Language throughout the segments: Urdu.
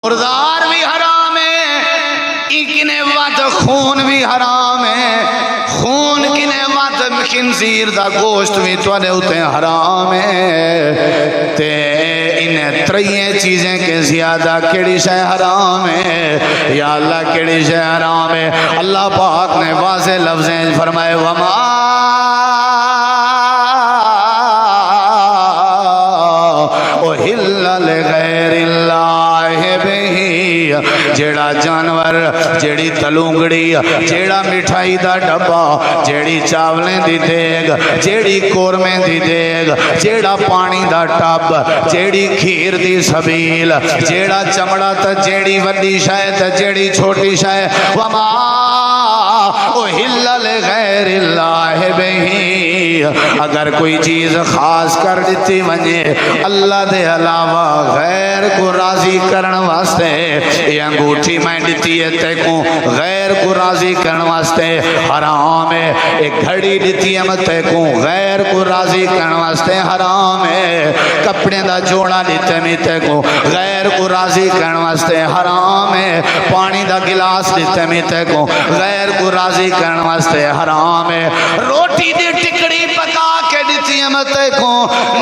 مردار بھی حرام ہے، کنے وقت خون بھی حرام ہے، خون کنے وقت خنزیر دا گوشت بھی توڑے ہوتے حرام ہے۔ تے انہیں ترین چیزیں کے زیادہ کیڑی شے حرام ہے؟ یا اللہ کیڑی شے حرام ہے؟ اللہ پاک نے واضح لفظیں فرمائے وما احل لغیر اللہ بہ، جیڑا جانور، جیڑی تلونگڑی، جیڑا مٹھائی دا ڈبا، جیڑی چاولیں دی دیگ، جیڑی کورمیں دی دیگ، جیڑا پانی دا ٹب، جیڑی کھیر دی سبیل، جیڑا چمڑا تا جیڑی وڈی شے تا جیڑی چھوٹی شے، وما احل لغیر اللہ بہ، اگر کوئی چیز خاص کر دیتی ونجے اللہ دے علاوہ غیر کو راضی کرن واسطے، یہ انگوٹھی میں دیتی ہے تے کو غیر کو راضی کرن واسطے حرام ہے، ایک گھڑی دیتی ہے تے کو غیر کو راضی کرن واسطے حرام ہے، کپڑے دا جوڑا دیتے میں تے کو غیر کو راضی کرن واسطے حرام ہے، پانی دا گلاس دیتے میں تے کو غیر کو راضی کرن واسطے حرام ہے، روٹی دی ٹکڑی پکا کے دیتی ہے تے کو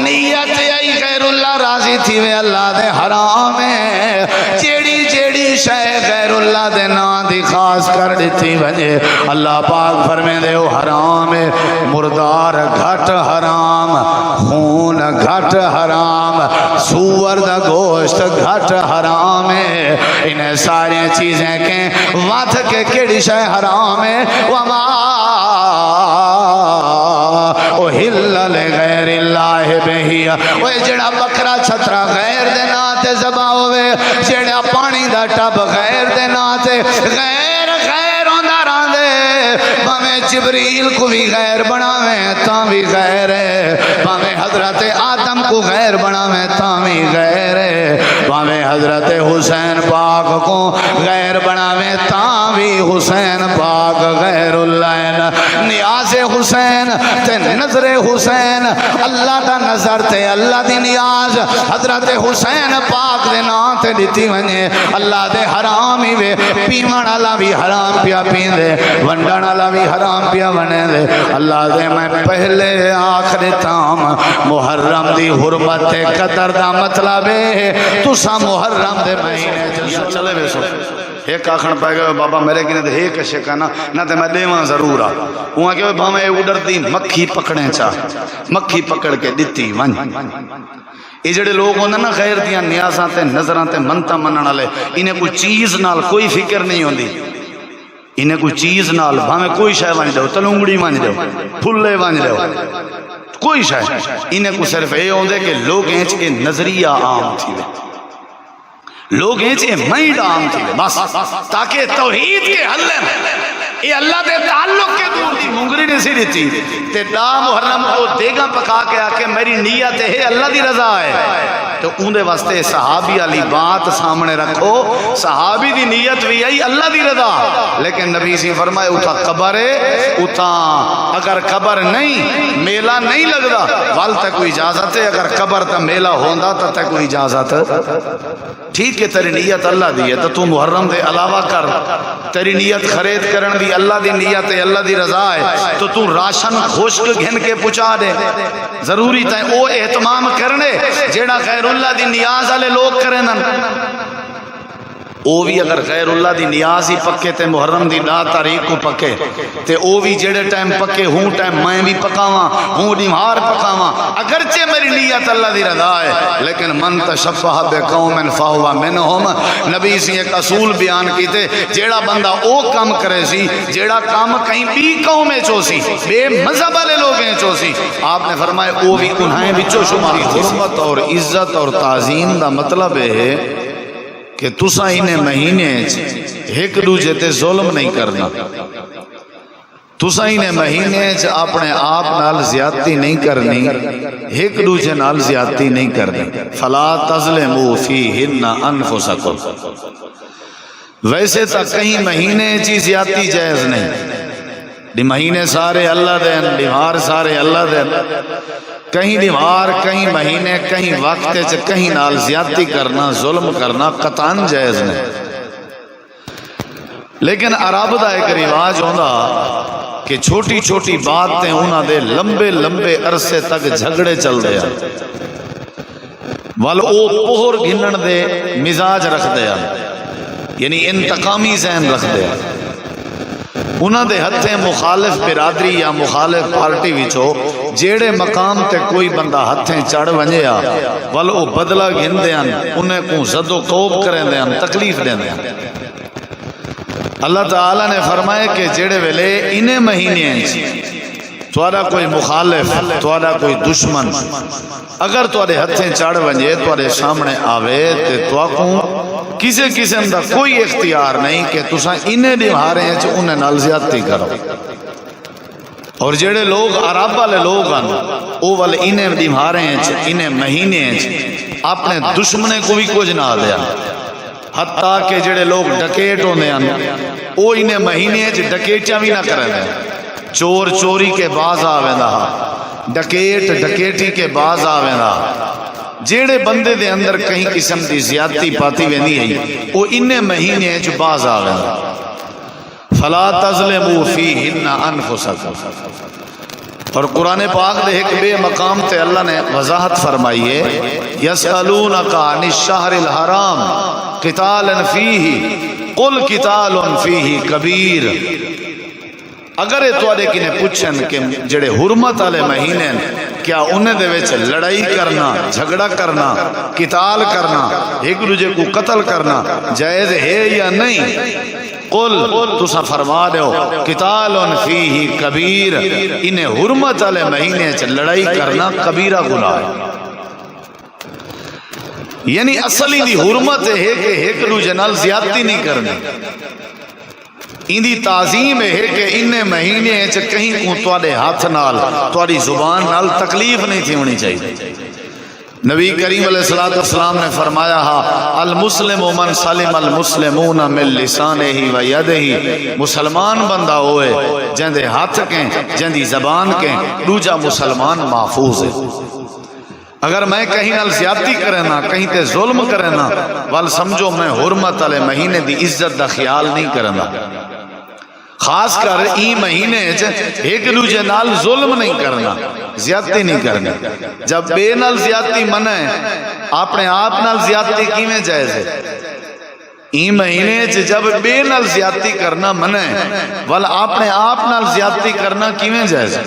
نیت ای غیر اللہ راضی تھی وے اللہ دے حرام ہے، جیڑی جیڑی شے غیر اللہ دے نا دی خاص کر دیتی وجہ اللہ پاک فرمے دے وہ حرام ہے، مردار گھٹ حرام، خون گھٹ حرام، سور دا گوشت گھٹ حرام ہے، انہیں ساری چیزیں کے واتھ کے کیڑی شے حرام ہے، وما احل لغیر اللہ بہ، وہ جڑا بکرا چھترا غیر دے ناتے ذبح ہوئے، جڑا پانی دا ٹب غیر دے ناتے غیر غیر ہوندہ راندے، بھامیں جبریل کو بھی غیر بناویں تاں بھی غیر ہے، بھامیں حضرت آدم کو غیر بناویں تاں بھی غیر ہے، بھامیں حضرت حسین پاک کو غیر بناویں تاں بھی حسین پاک غیر اللہ، نیاز حسین تے نظر حسین، اللہ دا نظر تے اللہ دی نیاز حضرت حسین پاک دے نام تے دیتی ونجے اللہ دے حرام ہی وے، پیون والا بھی حرام پیا پین دے، ونڈن والا بھی حرام پیا ونے دے، اللہ دے میں پہلے آخر تام محرم دی حرمت قدر دا مطلب ہے تسا محرم دے مہینے چلے بے سو ایک آخر پائے گئے بابا میرے کی نے ایک شکانا نہ تے میں دیواں ضرور آ وہاں کہ بھامے اڈر دی مکھی پکڑیں چاہ، مکھی پکڑ کے دیتی ون، یہ جڑے لوگ ہوندے نا غیر دیاں نیازاں تے نظراں تے منتا منن والے، انہیں کوئی چیز نال کوئی فکر نہیں ہوندی، انہیں کوئی چیز نال بھامے کوئی شے ونج دو، تلونگڑی ونج دو، پھلے ونج دو، کوئی شے، انہیں کو صرف اے ہوندے کہ لوگ انچ کے نظریہ عام تھی وے، لوگ انچ کے مائنڈ عام تھی وے، بس تاکہ توحید کے حلے میں یہ اللہ دے تعلق کے دور دی مونگری نہیں سی دیتی تے دا محرم کو دیگا پکا کے آکے میری نیت ہے اللہ دی رضا ہے، تو اندے واسطے صحابی علی بات سامنے رکھو، صحابی دی نیت بھی آئی اللہ دی رضا، لیکن نبی سی فرمائے اتھا قبر ہے، اتھا اگر قبر نہیں میلہ نہیں لگدا وال تے کوئی اجازت ہے، اگر قبر تا میلہ ہوندہ تا تے کوئی اجازت ٹھیک ہے، تیری نیت اللہ دی ہے تو محرم دے علاوہ کر، تیری نیت خرید کرن دی اللہ دی نیت ہے، اللہ دی رضا ہے، تو راشن خشک گھن کے پچا دے، ضروری تا او اہتمام کرنے جیڑا غیر اللہ دی نیاز والے لوگ کریں او بھی اگر غیر اللہ دی نیاز ہی پکے تے محرم دی 10 تاریخ کو پکے تے او بھی جڑے ٹائم پکے ہوں ٹائم میں بھی پکاواں ہوں ڈیمار پکاواں، اگرچہ میری نیت اللہ دی رضا ہے، لیکن من تشبہ بقوم فہو منہم، نبی سے ایک اصول بیان کیتے جیڑا بندہ او کام کرے سی جیڑا کام کہیں بھی قوم چو سی، بے مذہب والے لوگیں چو سی، آپ نے فرمائے او بھی انہیں بچو شماری تھی۔ حرمت اور عزت اور تعظیم دا مطلب ہے کہ تسا انہیں مہینے ایک دوجے تے ظلم نہیں کرنا، تسا انہیں مہینے اپنے آپ نال زیادتی نہیں کرنی، ایک دوجے نال زیادتی نہیں کرنی، فلا تظلموا فیہن انفسکم، ویسے تک کہیں مہینے چی زیادتی جائز نہیں، دی مہینے سارے اللہ دین، دیوار سارے اللہ دین، کہیں دیوار، کہیں مہینے، کہیں وقت، کہیں نال زیادتی کرنا، ظلم کرنا قطعاً جائز نہیں۔ لیکن عرب دا ایک رواج ہوندا کہ چھوٹی چھوٹی باتیں انہاں دے لمبے لمبے عرصے تک جھگڑے چل دے ہیں، وال او پہر گھنن دے مزاج رکھ دے ہیں، یعنی انتقامی ذہن رکھ دے ہیں۔ انہاں دے ہتھیں مخالف برادری یا مخالف پارٹی وچو جیڑے مقام تے کوئی بندہ ہتھیں چڑھ ونجیا ول او بدلہ گھن دیاں، انہیں کو زد و کوب کریں دیاں، تکلیف دیں دیاں۔ اللہ تعالیٰ نے فرمائے کہ جیڑے ویلے انہیں مہینے توارا کوئی مخالف، توارا کوئی دشمن اگر توارے ہتھیں چڑھ ونجے توارے سامنے آوے تے تو کو کسی قسم دا کوئی اختیار نہیں کہ تساں انہیں نبھارے ہیں چھ انہیں نال زیادتی کرو۔ اور جڑے لوگ عرب والے لوگ ہیں وہ والے انہیں نبھارے ہیں چھ انہیں مہینے ہیں چھ اپنے دشمنے کو بھی کچھ نہ دیا، حتیٰ کہ جڑے لوگ ڈکیٹ ہونے ہیں وہ انہیں مہینے ہیں چھ ڈکیٹیاں بھی نہ کریں دیں، چور چوری کے باز آویندہ، ڈکیٹ ڈکیٹی کے باز آویندہ، جیڑے بندے دے اندر کہیں قسم دی زیادتی پاتی ویندی ہے وہ انہیں مہینے جو باز آویندہ۔ فلا تظلموا فیہن انفسکم۔ اور قرآن پاک دے ایک بے مقام تے اللہ نے وضاحت فرمائی ہے، یسألونک عن الشہر الحرام قتال فیہ قل قتال فیہ کبیر۔ اگر توڑے کنے پوچھن کہ جڑے حرمت والے مہینے کیا انہیں دے وچ لڑائی کرنا، جھگڑا کرنا، قتال کرنا، ایک دوسرے کو قتل کرنا جائز ہے یا نہیں؟ قل تسا فرما دو قتال فیہ کبیر، انہیں حرمت والے مہینے چ لڑائی کرنا کبیرہ گناہ ہے۔ یعنی اصلی دی حرمت ہے کہ ایک دوسرے نال زیادتی نہیں کرنی، اندی تعظیم ہے کہ انہیں مہینے چ کہیں کو توڑے ہاتھ نال توڑی زبان نال تکلیف نہیں تھی ہونی چاہیے۔ نبی کریم علیہ السلام نے فرمایا المسلم من سلم المسلمون من لسانہ و یدہ، مسلمان بندہ ہوئے جن دے ہاتھ کے جن دی زبان کے دوجا مسلمان محفوظ ہے۔ اگر میں کہیں نال زیادتی کرنا، کہیں تے ظلم کرنا، وال سمجھو میں حرمت والے مہینے دی عزت دا خیال نہیں کرنا۔ خاص کر ای مہینے ایک دوجے نال ظلم نہیں کرنا، زیادتی نہیں کرنا۔ جب بے نال زیادتی منع ہے، اپنے آپ نال زیادتی کیویں جائز ہے؟ ای مہینے جب بے نال زیادتی کرنا منع ہے، وال اپنے آپ نال زیادتی کرنا کیویں جائز ہے؟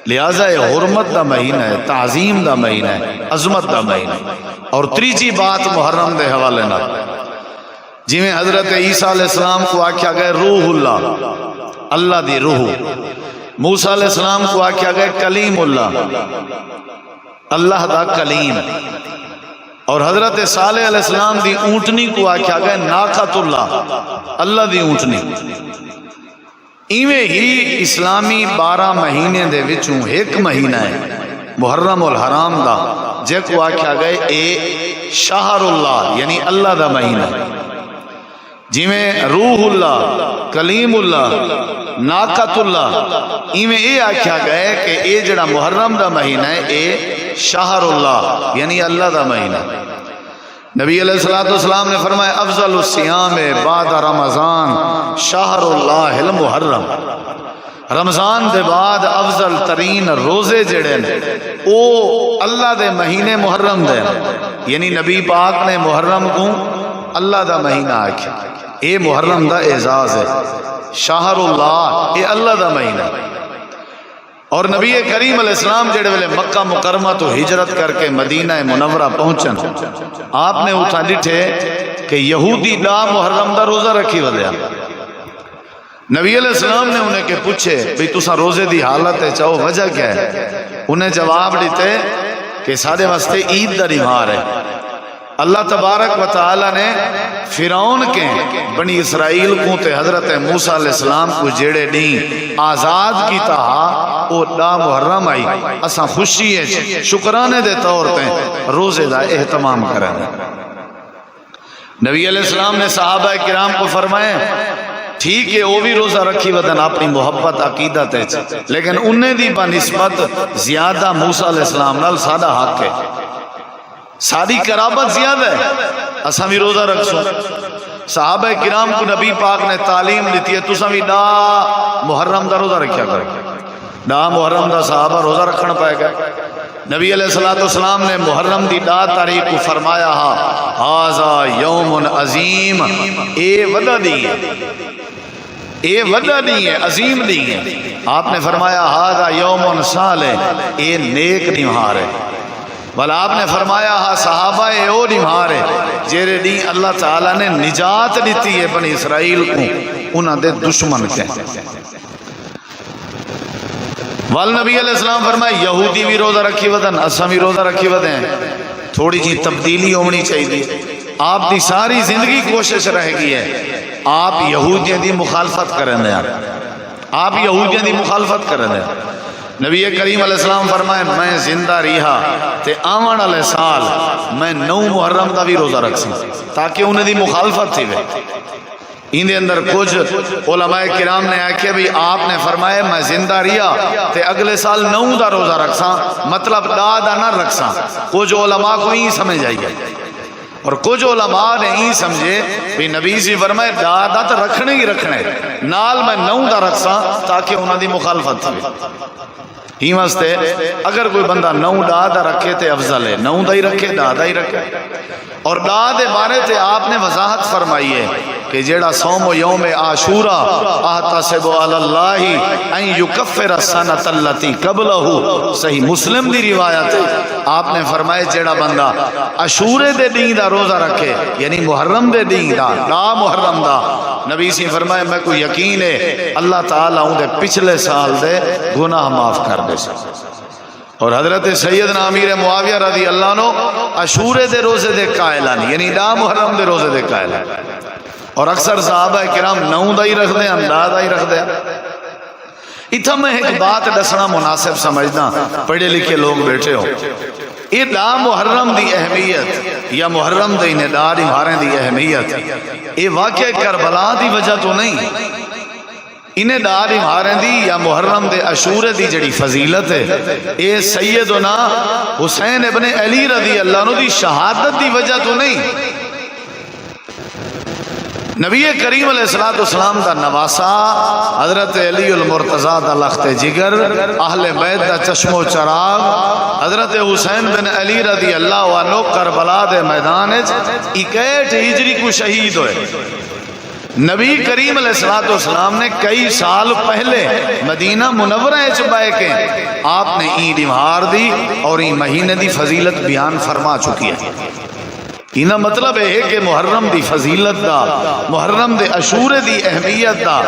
لہذا یہ حرمت دا مہینہ ہے، تعظیم دا مہینہ ہے، عظمت دا مہینہ ہے۔ اور تیجی بات محرم دے حوالے نہ جی میں حضرت عیسیٰ علیہ السلام کو آکھیا گئے روح اللہ، اللہ دی روح، موسیٰ علیہ السلام کو آکھیا گئے کلیم اللہ، اللہ دا کلیم، اور حضرت صالح علیہ السلام دی اونٹنی کو آکھیا گئے ناقۃ اللہ، اللہ دی اونٹنی۔ ایویں ہی اسلامی 12 مہینے دے وچوں ایک مہینہ ہے محرم الحرام دا جے کو آکھیا گئے اے شہر اللہ، یعنی اللہ دا مہینہ ہے۔ جی میں روح اللہ، کلیم اللہ، ناقۃ اللہ، ایویں اے آکھیا گئے کہ اے جڑا محرم دا مہینہ ہے اے شہر اللہ یعنی اللہ دا مہینہ۔ نبی علیہ السلام نے فرمایا افضل الصیام بعد رمضان شہر اللہ المحرم، رمضان دے بعد افضل ترین روزے جڑے ہیں او اللہ دے مہینے محرم دے، یعنی نبی پاک نے محرم کو اللہ دا مہینہ آکھیا، اے محرم دا اعزاز ہے، شہر اللہ اے اللہ دا مہینہ۔ اور نبی کریم علیہ السلام جڑے ویلے مکہ مکرمہ تو ہجرت کر کے مدینہ منورہ پہنچن، آپ نے اتھا ڈٹھے کہ یہودی دا محرم دا روزہ رکھی ودیا۔ نبی علیہ السلام نے انہیں کہ پوچھے بھئی تسا روزے دی حالت ہے چاہو وجہ کیا ہے؟ انہیں جواب دیتے کہ سارے واسطے عید دا نمار ہے۔ اللہ تبارک و تعالی نے فرعون کے بنی اسرائیل کو تے حضرت موسیٰ علیہ السلام کو جیڑے نہیں آزاد کی تہا او دا محرم آئی، اساں خوشی ہے شکرانے دے طور تے روزے دا اہتمام کریں۔ نبی علیہ السلام نے صحابہ کرام کو فرمائے ٹھیک ہے وہ بھی روزہ رکھی ودن اپنی محبت عقیدت ہے، لیکن انہیں دی بنسبت زیادہ موسیٰ علیہ السلام نال سادہ حق ہے، ساری قرابت زیادہ ہے، اساں بھی روزہ رکھ سو۔ صحابہ کرام کو نبی پاک نے تعلیم دیتی ہے تساں بھی ڈا محرم دا روزہ رکھیا کرو، ڈا محرم دا صحابہ روزہ رکھنا پائے گا۔ نبی علیہ السلام نے محرم دی ڈا تاریخ کو فرمایا ہاذا یوم عظیم، اے ودا دی ہے، اے ودا دی ہے، عظیم دی ہے۔ آپ نے فرمایا ہاذا یوم صالح، اے نیک نمہار ہے۔ بھلا آپ نے فرمایا ہاں صحابہ اے او نمہار ہے جیرے دی اللہ تعالیٰ نے نجات دیتی ہے بنی اسرائیل کو انہاں دے دشمن کے۔ والنبی علیہ السلام فرمایا یہودی بھی روزہ رکھی ودن اساں بھی روزہ رکھی ودن، تھوڑی جی تبدیلی ہونی چاہیے۔ آپ دی ساری زندگی کوشش رہ گئی ہے آپ یہودیاں دی مخالفت کریں دیں، آپ یہودیاں دی مخالفت کریں دیں۔ نبی کریم علیہ السلام فرمائے میں زندہ رہا تے آون والے سال میں 9 محرم دا بھی روزہ رکھ سوں تاکہ انہیں دی مخالفت تھی وے۔ ان دے اندر کچھ علماء کرام نے آکھے بھی آپ نے فرمائے میں زندہ رہا تے اگلے سال 9 دا روزہ رکھساں، مطلب دا نہ رکھساں۔ کچھ علماء کو ہی سمجھ آئی ہے اور کچھ علماء نے ہی سمجھے بھی نبی سی فرمائے دا تو رکھنے ہی رکھنے، نال میں 9 دا رکھساں تاکہ انہاں دی مخالفت تھی۔ ہی واسطے اگر کوئی بندہ 9 دا رکھے تے افضل ہے، 9 دا ہی رکھے، دا ہی رکھے۔ اور دا دے بارے تے آپ نے وضاحت فرمائی ہے کہ جیڑا صوم یوم عاشورا احتسب علی اللہ ان یکفر السنۃ التی قبلہ، صحیح مسلم دی روایت ہے، آپ نے فرمائے جیڑا بندہ عاشورے دے دین دا روزہ رکھے یعنی محرم دے دین دا نا محرم دا، نبی سی فرمائے میں کو یقین ہے اللہ تعالیٰ ان دے پچھلے سال دے گناہ معاف کر دے سا۔ اور حضرت سیدنا امیر معاویہ رضی اللہ عنہ عاشورے دے روزے دے قائلان یعنی دا محرم دے روزے دے قائلان، اور اکثر صحابہ کرام 9 دا ہی رکھ دیں، اندازہ ہی رکھ دیں۔ اتھا میں ایک بات دسنا مناسب سمجھنا، پڑھے لکھے لوگ بیٹھے ہو، یہ دا محرم دی اہمیت یا محرم دی ندار اماریں دی اہمیت یہ واقع کربلا دی وجہ تو نہیں، انہیں دار اماریں دی یا محرم دے عاشورے دی جڑی فضیلت ہے اے سیدنا حسین ابن علی رضی اللہ عنہ دی شہادت دی وجہ تو نہیں۔ نبی کریم علیہ السلام دا نواسا حضرت علی المرتضیٰ دا لخت جگر، اہل بیت دا چشم و چراغ، حضرت حسین بن علی رضی اللہ عنہ کربلا دے میدان 61 ہجری کو شہید ہوئے۔ نبی کریم علیہ السلام نے کئی سال پہلے مدینہ منورہ چبائے کے آپ نے عید امہار دی اور این مہینے دی فضیلت بیان فرما چکی ہے۔ اینا مطلب ہے کہ محرم دی فضیلت دا، محرم دے عاشورے دی اہمیت دا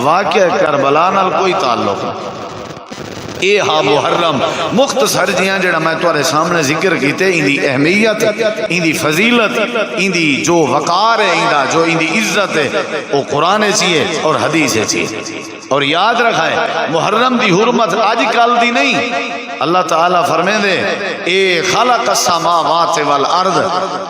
واقعہ کربلا نال کوئی تعلق نہیں۔ اے ہاں محرم مختصر جیاں جڑا میں تمہارے سامنے ذکر کیتے ان دی اہمیت، ان دی فضیلت، ان دی جو وقار ہے، ان دا جو ان دی عزت ہے وہ قرآن چیئے اور حدیث چیئے۔ اور یاد رکھا ہے محرم دی حرمت آج کل دی نہیں، اللہ تعالیٰ فرمائے دے اے خلق السماوات والارض،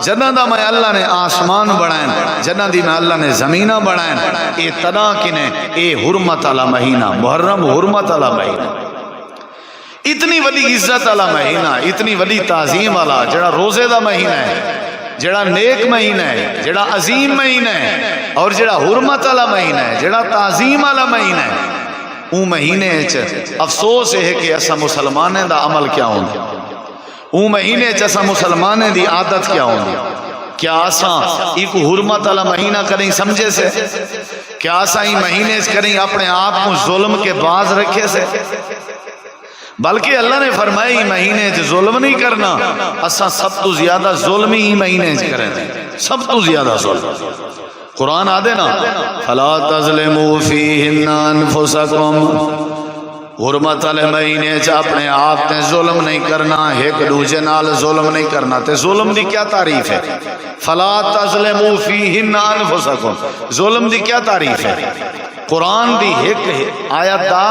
جنہ دا میں اللہ نے آسمان بڑھائیں، جنہ دی میں اللہ نے زمینہ بڑھائیں، اے تدا کنے اے حرمت علی مہینہ، محرم حرمت علی مہینہ، اتنی وڈی عزت والا مہینہ، اتنی وڈی تعظیم والا، جڑا روزے دا مہینہ ہے، جڑا نیک مہینہ ہے، جڑا عظیم مہینہ ہے، اور جڑا حرمت والا مہینہ ہے، جڑا تعظیم والا مہینہ ہے، اون مہینے افسوس ہے کہ اسا مسلمانیں دا عمل کیا ہوندی، اون مہینے اسا مسلمانیں دی عادت کیا ہوندی۔ کیا اسا ایک حرمت والا مہینہ کریں سمجھے سے؟ کیا اسا این مہینے کریں اپنے آپ کو ظلم کے باز رکھے سے؟ بلکہ اللہ نے فرمائی مہینے ظلم نہیں کرنا، اساں سب تو زیادہ ظلم ہی مہینے کریں، سب تو زیادہ ظلم۔ قرآن آدھے نا فَلَا تَظْلِمُوا فِيهِنَّ أَنفُسَكُمْ، حرمت والے مہینے اپنے آپ نے ظلم نہیں کرنا، ایک دوسرے نال ظلم نہیں کرنا۔ تے ظلم دی کیا تعریف ہے؟ فَلَا تَظْلِمُوا فِيهِنَّ أَنفُسَكُمْ، ظلم دی کیا تعریف ہے؟ قرآن دی ایک آیت دا،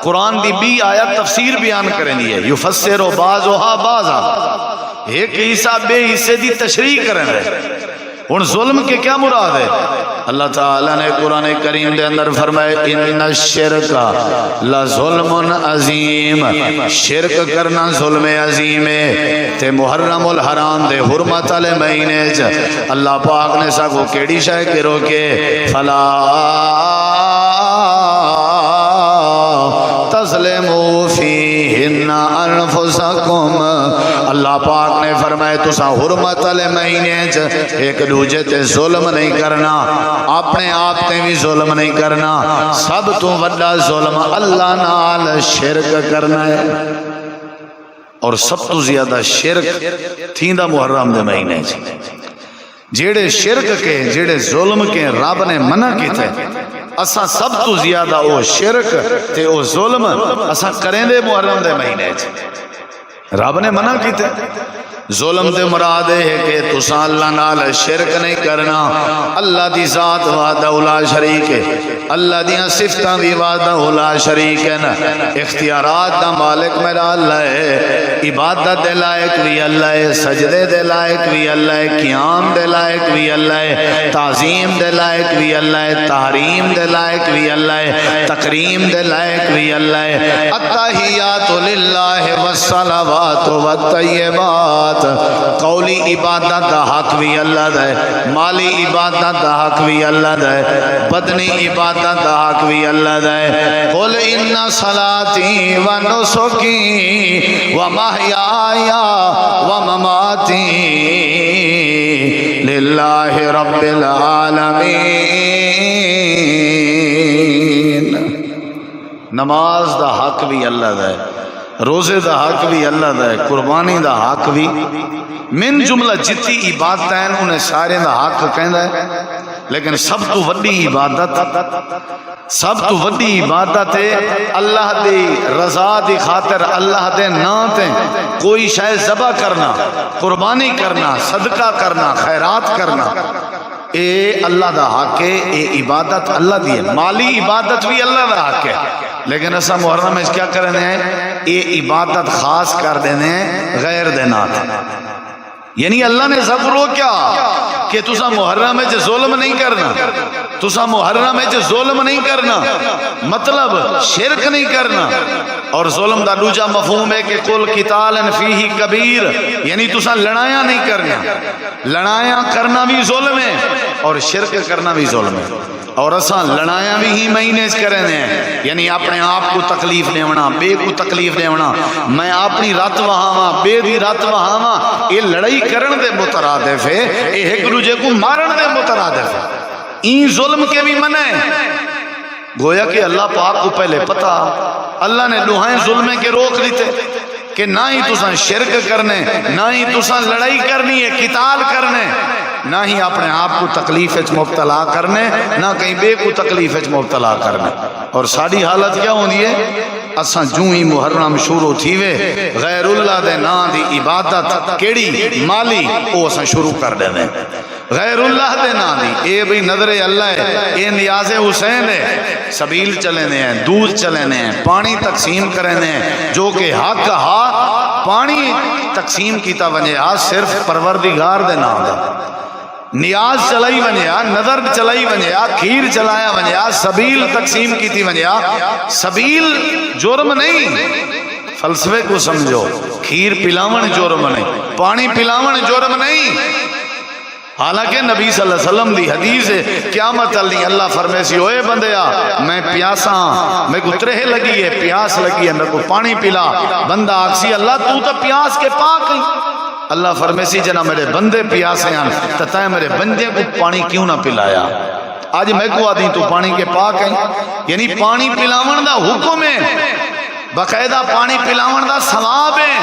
قرآن دی بھی آیت تفسیر بیان کریں دی ہے، یفسر بعضها بعضا، ایک حصہ بے حصے دی تشریح کریں رہے۔ ہن ظلم کے کیا مراد ہے؟ اللہ تعالیٰ نے قرآن کریم دے اندر فرمائے ان الشرک لظلم عظیم، شرک کرنا ظلم عظیم ہے۔ تے محرم الحرام دے حرمت والے مہینے چ اللہ پاک نے ساکو کیڑی شے کے روکے، فلا تظلموا فیہن انفسکم، اللہ پاک نے فرمائے تسا حرمت والے مہینے چ ایک دوجے تے ظلم نہیں کرنا، اپنے آپ تے بھی ظلم نہیں کرنا، سب تو بڑا ظلم اللہ نال شرک کرنا ہے۔ اور سب تو زیادہ شرک تھیندا محرم دے مہینے چ، جیڑے شرک کے جیڑے ظلم کے رب نے منع کیتے اساں سب تو زیادہ او شرک تے او ظلم اساں کریں دے محرم دے مہینے چ۔ رب نے منع کیتے ظلم دے مراد ہے کہ تساں اللہ نال شرک نہیں کرنا، اللہ دی ذات وحدہ لا شریک ہے، اللہ دیاں صفتاں بھی وحدہ لا شریک ہے، اختیارات دا مالک میرا اللہ ہے، عبادت دے لائق بھی اللہ ہے، سجدے دے لائق بھی اللہ ہے، قیام دے لائق بھی اللہ ہے، تعظیم دے لائق بھی اللہ ہے، تحریم دے لائق بھی اللہ ہے، تکریم دے لائق بھی اللہ ہے۔ التحیات للہ والصلوات والطیبات، قولی عبادت دا حق بھی اللہ دا ہے، مالی عبادت دا حق بھی اللہ دا ہے، بدنی عبادت دا حق بھی اللہ دا ہے۔ قل ان صلاتی و نسکی و محیای و مماتی للہ رب العالمین، نماز دا حق بھی اللہ دا ہے، روزے دا حق بھی اللہ دا ہے، قربانی دا حق بھی، من جملہ جتی عبادت ہیں انہیں سارے دا حق کہندا ہے، لیکن سب تو وڈی عبادت ہے اللہ دی رضا دی خاطر، اللہ دے نام تے کوئی شے ذبح کرنا، قربانی کرنا، صدقہ کرنا، خیرات کرنا، اے اللہ دا حق ہے، اے عبادت اللہ دی ہے، مالی عبادت بھی اللہ دا حق ہے، لیکن ایسا محرم میں کیا کرنے ہیں؟ یہ عبادت خاص کر دینے ہیں غیر دینات، یعنی اللہ نے سب روکیا کہ تسا محرم میں ظلم نہیں کرنا، تسا محرم میں ظلم نہیں کرنا، مطلب شرک نہیں کرنا، اور ظلم دا دوجا مفہوم ہے کہ قل قتال فیہ کبیر، یعنی تسا لڑائیاں نہیں کرنا، لڑائیاں کرنا بھی ظلم ہے اور شرک کرنا بھی ظلم ہے، اور اساں لڑائیاں بھی ہی مہینے کریں ہیں، یعنی اپنے آپ کو تکلیف دیونا، بے کو تکلیف دیونا، میں اپنی رات وہاں بے دی رات وہاں، یہ لڑائی کرن دے مترادف ہے، یہ ایک دوجے کو مارن دے مترادف ہے، این ظلم کے بھی منع ہے۔ گویا کہ اللہ پاک کو پہلے پتا، اللہ نے دوہائیں ظلم کے روک لیتے کہ نہ ہی تساں شرک کرنے، نہ ہی تساں لڑائی کرنی ہے، قتال کرنے، نہ ہی اپنے آپ کو تکلیف مبتلا کرنے، نہ کہیں بے کو تکلیف مبتلا کرنے۔ اور ساری حالت کیا ہوندی ہے؟ اساں جو ہی محرم شروع تھی وے غیر اللہ دے نا دی عبادت کیڑی مالی او اساں شروع کر دینے، غیر اللہ دے نا دی، اے بھی نظر اللہ ہے، اے نیاز حسین ہے، سبیل چلنے ہیں، دودھ چلنے ہیں، پانی تقسیم کرنے ہیں، جو کہ حق ہا پانی تقسیم کیتا ونجا صرف پروردگار دے نام دا، نیاز چلائی ونجا، نظر چلائی ونجا، کھیر چلایا ونجا، سبیل تقسیم کیتی ونجا، سبیل جرم نہیں، فلسفے کو سمجھو، کھیر پلاون جرم نہیں، پانی پلاون جرم نہیں، حالانکہ نبی صلی اللہ علیہ وسلم دی حدیث ہے قیامت علی اللہ فرمے سی اوے بندیا میں پیاسا ہاں، میں کو ترہ لگی ہے، پیاس لگی ہے، میں کو پانی پلا، بندہ آکسی اللہ تو پیاس کے پاک ہی، اللہ فرمے سی جنا میرے بندے پیاسے ہیں تتائیں میرے بندے کو پانی کیوں نہ پلایا، آج میں کو آدھی تو پانی کے پاک ہیں، یعنی پانی پلاون دا حکم ہے، باقاعدہ پانی پلاون دا ثواب ہے،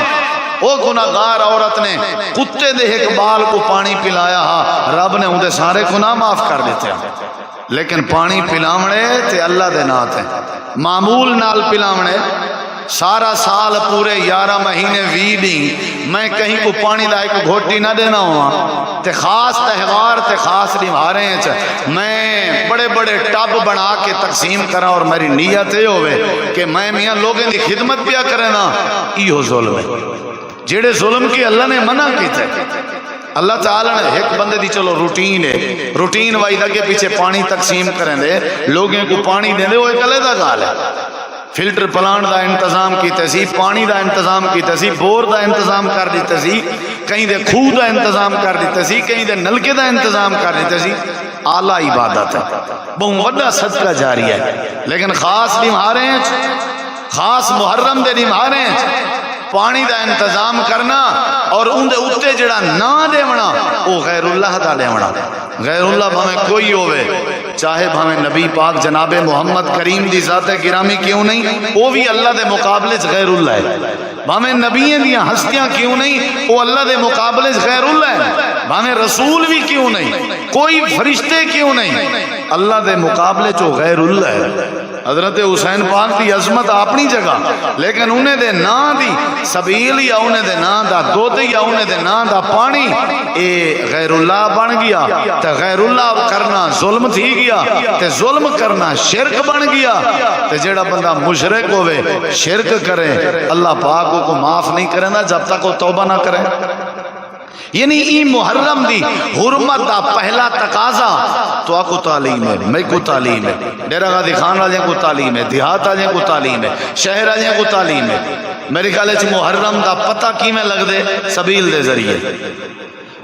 وہ گناہگار عورت نے کتے دے ایک بال کو پانی پلایا ہا، رب نے ان دے سارے گناہ معاف کر دیتے ہیں، لیکن پانی پلاونے تے اللہ دے نات ہے، معمول نال پلاونے سارا سال پورے 11 مہینے 20 دن میں کہیں کو پانی دا ایک گھوٹی نہ دینا ہوا تے خاص تہوار تے خاص نبھارے ہیں میں بڑے بڑے ٹب بنا کے تقسیم کرا، اور میری نیت یہ ہوئے کہ میں میاں لوگوں دی خدمت پیا کرے نا، یہ ظلم ہے، جیڑے ظلم کی اللہ نے منع کی تھے، اللہ تعالیٰ نے ایک بندے دی چلو روٹین ہے، روٹین وائز اگے پیچھے پانی تقسیم کریں دے، لوگوں کو پانی دیں دے، وہ ایک علیحدہ گال ہے۔ فلٹر پلانٹ دا انتظام کیتے سی، پانی دا انتظام کیتے سی، بور دا انتظام کر دیتے سی، کہیں دے خوہ دا انتظام کر دیتے سی، کہیں دے نلکے دا انتظام کر دیتے سی۔ اعلیٰ عبادت ہے، بہت بڑا صدقہ جاری ہے، لیکن خاص نمہارے ہیں، خاص محرم دے نمہارے ہیں، پانی دا انتظام کرنا اور ان دے اتے جڑا نا دیونا وہ غیر اللہ دا دیونا۔ غیر اللہ بھامیں کوئی ہوئے، چاہے بھامیں نبی پاک جناب محمد کریم دی ذات گرامی کیوں نہیں، وہ بھی اللہ دے مقابلے غیر اللہ ہے۔ بھامیں نبییں دیاں ہستیاں کیوں نہیں، وہ اللہ دے مقابلے غیر اللہ ہے۔ بھامیں رسول بھی کیوں نہیں، کوئی فرشتے کیوں نہیں، اللہ دے مقابلے چو غیر اللہ ہے۔ حضرت حسین پاک دی عظمت اپنی جگہ، لیکن انہیں دے نا دی سبیل یا انہیں دے نا دا دودھ یا انہیں دے نا دا پانی اے غیر اللہ بن گیا، تے غیر اللہ کرنا ظلم تھی گیا، تے ظلم کرنا شرک بن گیا۔ تے جیڑا بندہ مشرک ہوئے شرک کرے اللہ پاک کو معاف نہیں کرے نا جب تک وہ توبہ نہ کرے۔ یعنی ای محرم دی حرمت دا پہلا تقاضا تو آپ کو تعلیم ہے، میں کو تعلیم ہے، ڈیرہ غازی خان والے کو تعلیم ہے، دیہات والے کو تعلیم ہے، شہر والے کو تعلیم ہے۔ میرے خیال ہے محرم دا پتہ کی میں لگ دے سبیل دے ذریعے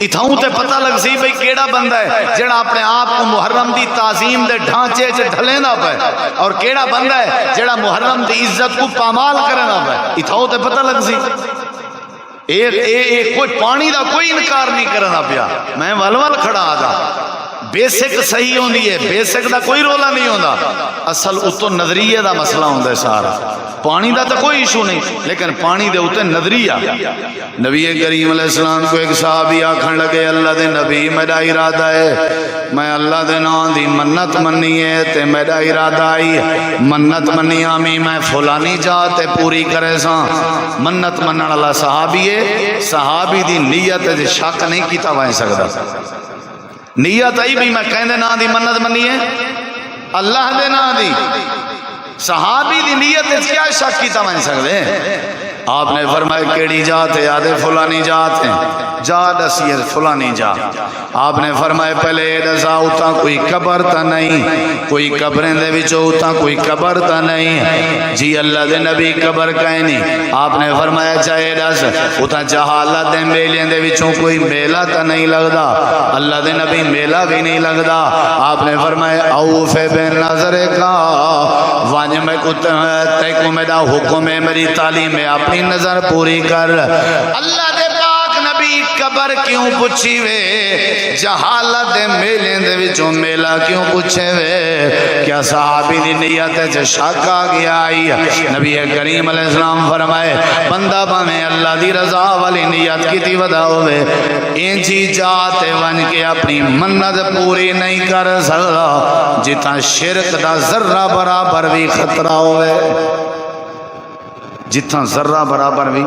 اتھاؤں تے پتہ لگ سی بھئی کیڑا بندہ ہے جڑا اپنے آپ کو محرم دی تعظیم دے ڈھانچے چ ڈھلے نہ پے، اور کیڑا بندہ ہے جڑا محرم دی عزت کو پامال کرے نہ پے، اتھاؤں تے پتہ لگ سی۔ کوئی پانی دا کوئی انکار نہیں کرنا پیا، میں ول کھڑا آدھا بیسک صحیح ہوندی ہے، بیسک دا کوئی رولا نہیں ہوندا، اصل اتو نظریے دا مسئلہ ہوندا ہے سارا۔ پانی دا تو کوئی ایشو نہیں، لیکن پانی دے اتے نظریہ۔ نبی کریم علیہ السلام کو ایک صحابی آکھن لگے اللہ دے نبی میرا ارادہ ہے میں اللہ دے نام دی منت منی ہے تے میرا ارادہ آئی منت منی آمی میں فلانی جاتے پوری کرے ساں۔ منت منن والا صحابی ہے، صحابی دی نیت دے شک نہیں کیتا وائیں سکدا۔ نیت آئی بھی میں کہندے نا دی منت منی ہے اللہ دے نا دی، صحابی دی نیت کیا شک کی تمہیں سکتے ہیں۔ آپ نے فرمایا کیڑی جات ہے، یاد فلانی جات ہے، جا دسیے فلانی جا۔ آپ نے فرمایا پہلے دسا اتنا کوئی قبر تا نہیں، کوئی قبریں دے وچوں اتنا کوئی قبر تا نہیں، جی اللہ دے نبی قبر کہیں نہیں۔ آپ نے فرمایا چاہے دس اتنا جہالت دے میلیں دے وچوں کوئی میلہ تا نہیں لگدا، اللہ دے نبی میلہ بھی نہیں لگدا۔ آپ نے فرمایا اوف بے نظر کا وانج میں تے کو میرا حکم ہے میری تعلیم ہے اپنی نظر پوری کر۔ اللہ دے پاک نبی قبر کیوں پوچھی وے، جہالت دے میلیں دے وچوں میلہ کیوں پوچھے وے، کیا صحابی دی نیت چ شک آ گیا آئی؟ نبی کریم علیہ السلام فرمائے بندہ بھاویں اللہ دی رضا والی نیت کیتی ودا ہوئے انجی جاتے ون کے اپنی منت پوری نہیں کر سکتا جتنا شرک دا ذرہ برابر بھی خطرہ ہوئے، جتنا ذرہ برابر بھی۔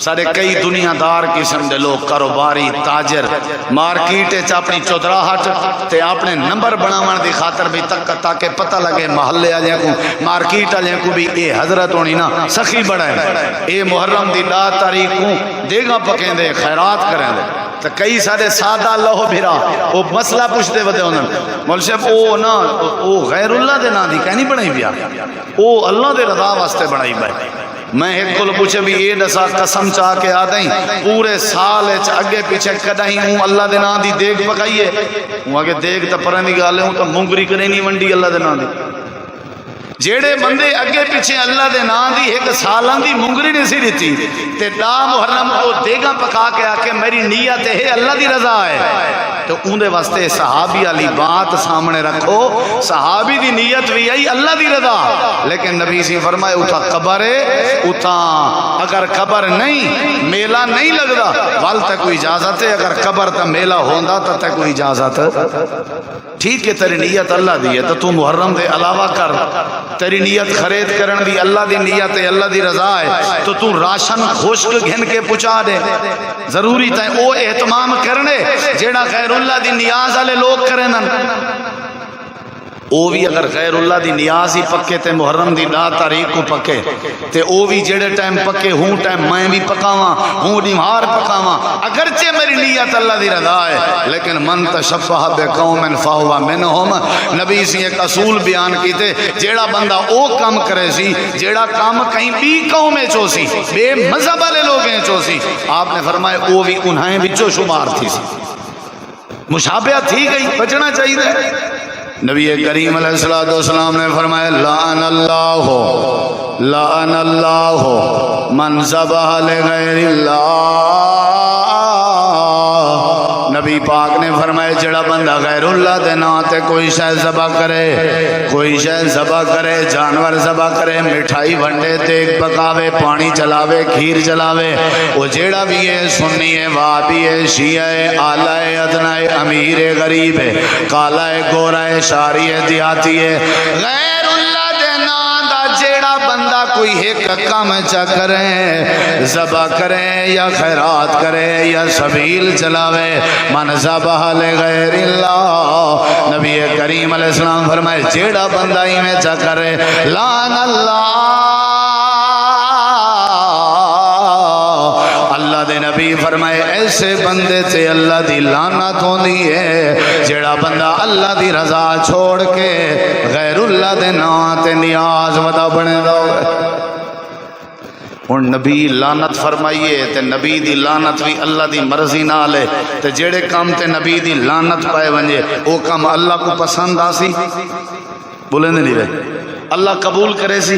سارے کئی دنیا دار قسم دے لوگ کاروباری تاجر مارکیٹ اپنی چودراہٹ تے اپنے نمبر بناون دی خاطر بھی تاکہ پتہ لگے محلے والے کو مارکیٹ والے کو بھی اے حضرت ہونی نا سخی بڑا ہے، اے محرم دی 10 تاریخ کو دیگا پکیں دے خیرات کریں دے۔ تو کئی سارے سادہ لوہ بھرا وہ مسئلہ پوچھتے ودے انہوں مول صاحب او نا او غیر اللہ دے نا دی کہنی بنائی بیا، او اللہ دے رضا واسطے بنائی بھائی۔ میں ایک کل پوچھے بھی یہ دسا قسم چاہ کے آدھیں پورے سال اگے پیچھے کدہیں ہوں اللہ دے نا دی دیکھ پکائیے ہوں آگے دیکھ تا پرانی گالے ہوں تا مونگری کریں نہیں ونڈی اللہ دے نا دی۔ جیڑے بندے اگے پیچھے اللہ دے نا دی ایک سالان دی مونگری نہیں سی دیتی تے دا محرم کو دیگا پکا کے آکے میری نیت ہے اللہ دی رضا ہے، تو اندے واسطے صحابی علی بات سامنے رکھو، صحابی دی نیت بھی آئی اللہ دی رضا، لیکن نبی سی فرمائے اتھا قبر ہے، اتھا اگر قبر نہیں میلہ نہیں لگدا وال تے کوئی اجازت ہے، اگر قبر تا میلہ ہوندا تے کوئی اجازت ٹھیک ہے۔ تیری نیت اللہ دی ہے تو محرم دے علاوہ کر، تیری نیت خرید کرن دی اللہ دی نیت ہے اللہ دی رضا ہے تو راشن خشک گھن کے پچا دے، ضروری تے او اہتمام کرنے جیڑا غیر اللہ دی نیاز والے لوگ کرن، او بھی اگر غیر اللہ دی نیاز ہی پکے تے محرم دی 10 تاریخ کو پکے تے او بھی جڑے ٹائم پکے ہوں ٹائم میں بھی پکاواں ہوں ڈیمار پکاواں اگرچہ میری نیت اللہ دی رضا ہے لیکن من تشبہ بقوم فہو منہم نبی سے ایک اصول بیان کیتے جیڑا بندہ او کام کرے سی جیڑا کام کہیں بھی قوم چو سی بے مذہب والے لوگیں چو سی آپ نے فرمایا او بھی انہیں بچوں شمار تھی سی مشابہت تھی گئی بچنا چاہیے نبی کریم علیہ السلام نے فرمایا لعن اللہ من ذبح لغیر اللہ نبی پاک نے فرمایا جڑا بندہ غیر اللہ دے نا تے کوئی شے ذبح کرے جانور ذبح کرے مٹھائی ونڈے دیگ پکاوے پانی چلاوے کھیر چلاوے وہ جیڑا بھی ہے سنی ہے وہابی ہے شیعہ ہے اعلیٰ ہے ادنا ہے امیر ہے غریب ہے کالا ہے گورا ہے شاری ہے دیہاتی ہے غیر اللہ دے نا دا جیڑا بندہ کوئی ایک کام چا کرے ذبح کرے یا خیرات کرے یا سبیل چلاوے من ذبح لغیر اللہ نبی کریم علیہ السلام فرمائے جیڑا بندہ ہی میں چا کرے لعن اللہ دے نبی فرمائے ایسے بندے تے اللہ دی لعنت ہوندی ہے جیڑا بندہ اللہ دی رضا چھوڑ کے غیر اللہ دے نا تے نیاز ودا بنے دا ہن نبی لعنت فرمائیے تے نبی دی لعنت بھی اللہ دی مرضی نال ہے تے جیڑے کام تے نبی دی لعنت پائے ونجے او کام اللہ کو پسند آسی بولیں نہیں رہے اللہ قبول کرے سی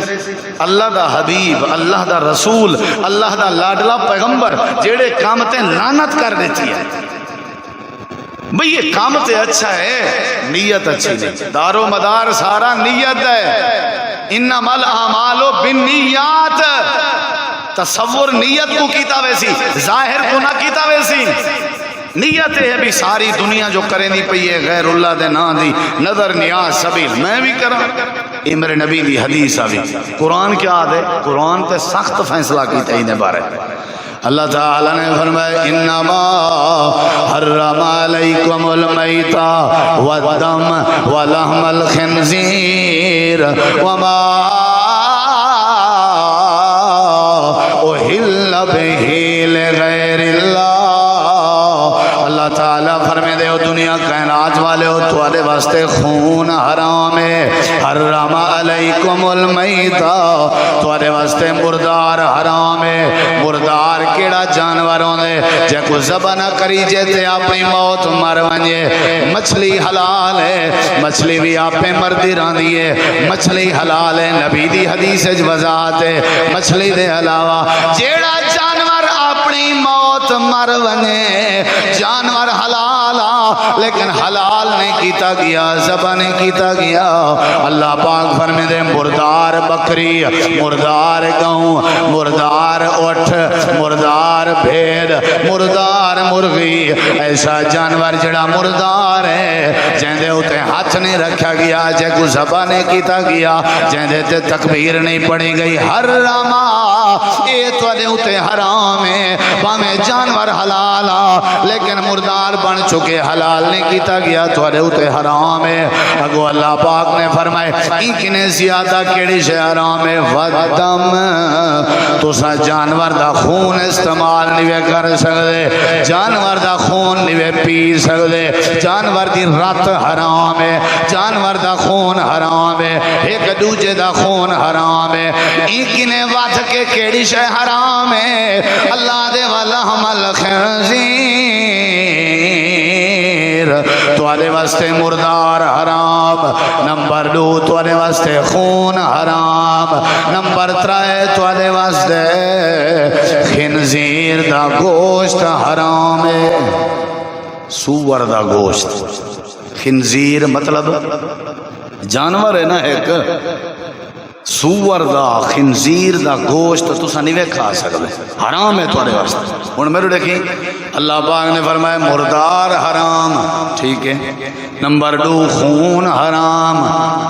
اللہ دا حبیب اللہ دا رسول اللہ دا لاڈلا پیغمبر جیڑے کام تے لعنت کر دیتی ہے بھئی یہ کام تے اچھا ہے نیت اچھی نہیں دارو مدار سارا نیت ہے انما الاعمال بالنیات تصور نیت کو کیتا ویسی ظاہر کو نہ کیتا ویسی نیت ہے بھی ساری دنیا جو کرے نہیں پئی ہے غیر اللہ دے نا دی نظر نیاز سبیل میں بھی کراں یہ میرے نبی دی حدیث آوی قرآن کیا ہے قرآن تے سخت فیصلہ کیتا ہی بارے اللہ تعالیٰ نے فرمایا انما حرم علیکم المیتہ والدم ولحم الخنزیر وما اہل بہ لغیر اللہ اللہ تعالیٰ فرمے دے ہو دنیا کائنات والے ہو تھوڑے واسطے خون حرام ہے حرم علیکم المیتہ تھوڑے واسطے مردار حرام ہے مردار کیڑا جانور ہوندے جے کو ذبح نہ کری جے تے اپنی موت مر ونجے مچھلی حلال ہے مچھلی بھی آپ پہ مردی راندی ہے مچھلی حلال ہے نبی دی حدیث وضاحت ہے مچھلی دے علاوہ جیڑا جانور اپنی موت مر ونے جانور حلال لیکن حلال نہیں کیتا گیا ذبح نہیں کیتا گیا اللہ پاک فرمے دے مردار بکری مردار گاؤں مردار اٹھ مردار بھیڑ مردار مرغی ایسا جانور جڑا مردار ہے جہندے ہوتے ہاتھ نہیں رکھا گیا جے کو ذبح نہیں کیتا گیا جہندے تے تکبیر نہیں پڑی گئی حرام اے تو دے ہوتے حرام ہے پامے جانور حلال لیکن مردار بن چکے حلال نہیں کیتا گیا تھوڑے ہوتے حرام ہے اگو اللہ پاک نے فرمائے ایکنے زیادہ کیڑی شے حرام ہے ودم تو سا جانور دا خون استعمال نہیں کر سکتے جانور دا خون نہیں پی سکتے جانور دی رات حرام ہے جانور دا خون حرام ہے ایک دوجے دا خون حرام ہے ایکنے وات کے کیڑی شے حرام ہے اللہ دے والا حمل خنزیر توالے واسطے مردار حرام نمبر 2 توالے واسطے خون حرام نمبر 3 توالے واسطے خنزیر دا گوشت حرام ہے سور دا گوشت خنزیر مطلب جانور ہے نا ایک سور دا خنزیر دا گوشت تسا نہیں کھا سکتے حرام ہے تھوڑے واسطے ہن میرے دیکھیں اللہ پاک نے فرمایا مردار حرام ٹھیک ہے نمبر 2 خون حرام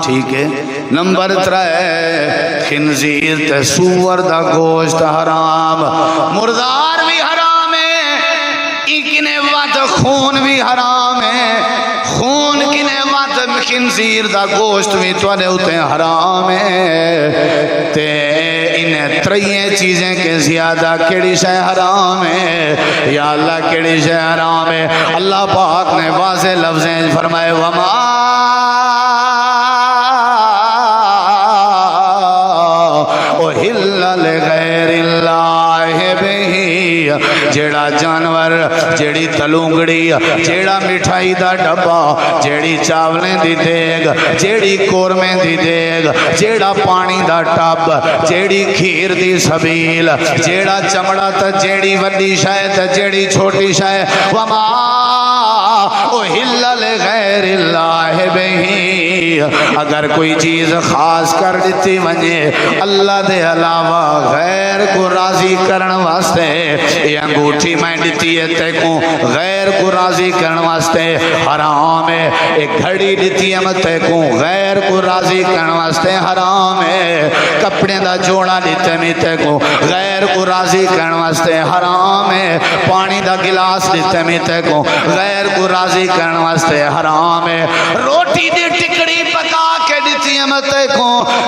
ٹھیک ہے نمبر 3 خنزیر تے سور دا گوشت حرام مردار بھی حرام ہے ایکنے وقت خون بھی حرام ہے خون کنے وقت خنزیر دا گوشت بھی تواڈے اوتے حرام ہے تے انہیں ترائیں چیزیں کے زیادہ کیڑی شے حرام ہے یا اللہ کیڑی شے حرام ہے اللہ پاک نے واضح لفظیں فرمائے وما احل لغیر اللہ بہ جیڑا جانور جیڑی تلونگڑی جیڑا مٹھائی دا ڈبا جیڑی چاولیں دی دیگ جیڑی کورمیں دی دیگ جیڑا پانی دا ٹب جیڑی کھیر دی سبیل جیڑا چمڑا تا جیڑی وڈی شے تا جیڑی چھوٹی شے وما احل لغیر اللہ بہ اگر کوئی چیز خاص کر دیتی ونجے اللہ دے علاوہ غیر کو راضی کرن واسطے یہ انگوٹھی میں دیتی ہے تے کو غیر کو راضی کرن واسطے حرام ہے ایک گھڑی دیتی ہے تے کو غیر کو راضی کرن واسطے حرام ہے کپڑے دا جوڑا دیتے میں تے کو غیر کو راضی کرن واسطے حرام ہے پانی دا گلاس دیتے میں تے کو غیر کو راضی کرن واسطے حرام ہے روٹی دی ٹکڑی پکا کے دیتی ہے تے کو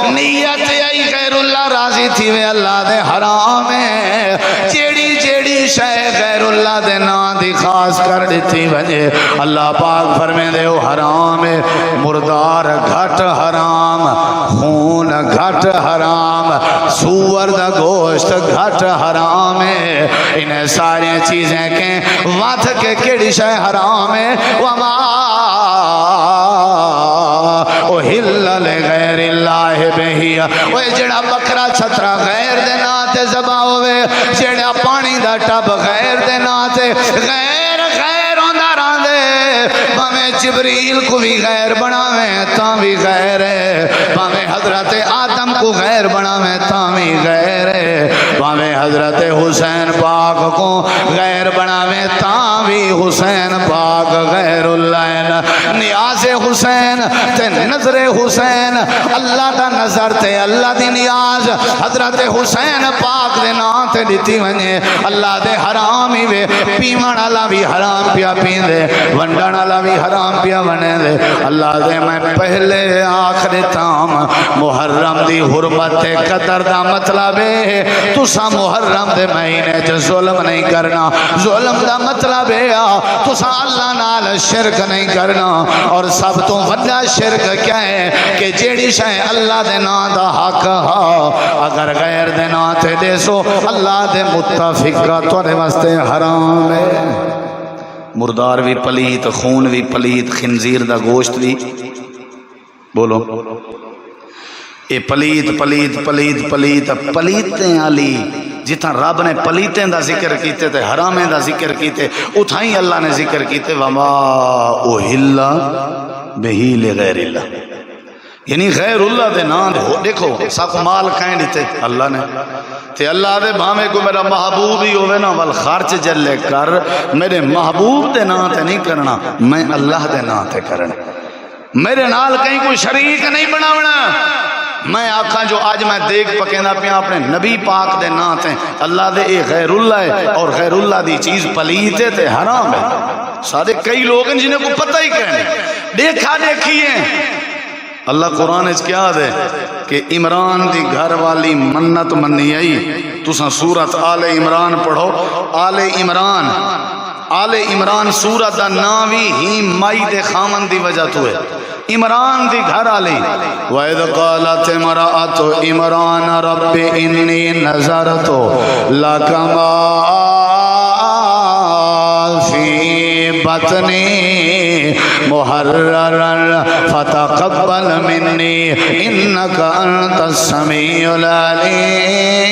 نیت ای غیر اللہ راضی تھی وے اللہ دے حرام ہے جیڑی جیڑی شے غیر اللہ دے نا دی خاص کر دیتی وجے اللہ پاک فرمے دے وہ حرام ہے مردار گھٹ حرام خون گھٹ حرام سور دا گوشت گھٹ حرام ہے انہیں ساری چیزیں کے واتھ کے کیڑی شے حرام ہے وما احل لغیر اللہ بہ وہ جڑا بکرا چھترا غیر دے نا تے ذبح ہوئے جڑا پانی دا ٹب غیر دے نا تے غیر غیر ہوندا راندے بھاویں جبریل کو بھی غیر بناویں تاں بھی غیر ہے بھاویں حضرت آدم کو غیر بناویں تاں بھی غیر ہے بھاویں حضرت حسین پاک کو غیر بناویں تاں بھی حسین پاک غیر اللہ نیاز حسین تے نظر حسین اللہ دا نظر تے اللہ دی نیاز حضرت حسین پاک دے نا تے دیتی ونجے اللہ دے حرام ہی وے پیون والا بھی حرام پیا پیندے ونڈن والا بھی حرام پیا ونے دے اللہ دے میں پہلے آخر تام محرم دی حرمت تے قدر دا مطلب ہے تسا محرم دے مہینے چ ظلم نہیں کرنا ظلم دا مطلب ہے تسا اللہ نال شرک نہیں کرنا اور سب تو بڑا شرک کیا ہے کہ جیڑی شے اللہ دے نا دا حق ہا اگر غیر دے نا تے دے سو اللہ دے متفق تواڈے واسطے حرام ہے مردار بھی پلیت خون بھی پلیت خنزیر دا گوشت بھی بولو اے پلیت پلیت پلیت پلیت پلیتیں علی جتنا رب نے پلیتیں دا ذکر کیتے تے حرامیں دا ذکر کیتے اتھائیں اللہ نے ذکر کیتے وما احل بہی لغیر اللہ یعنی غیر اللہ دے نام دے دیکھو ساکو مال کہیں دیتے اللہ نے تے اللہ دے بھامے کو میرا محبوب ہی ہوئے نا والخارچ جلے کر میرے محبوب دے نام تے نہیں کرنا میں اللہ دے نام تے کرنا میرے نال کہیں کوئی شریک نہیں بناونا میں آکھاں جو آج میں دیکھ پکینا پیا اپنے نبی پاک دے نا تے اللہ دے اے غیر اللہ ہے اور غیر اللہ دی چیز پلیتے تے حرام ہے سارے کئی لوگ ہیں جنہیں کو پتہ ہی کہنے دیکھا دیکھیے اللہ قرآن اس کیا دے کہ عمران دی گھر والی منت منی آئی تساں سورت آل عمران پڑھو آل عمران سورت دا ناوی ہی مائی دے خامن دی وجہ تو ہے عمران دی گھر آلی وَإِذْ قَالَتِ امْرَأَتُ عِمْرَانَ رَبِّ إِنِّي نَظَرْتُ لَكَ مَا فِي بَطْنِي مُحَرَّرًا فَتَقَبَّلْ مِنِّي إِنَّكَ أَنْتَ السَّمِيعُ الْعَلِيمُ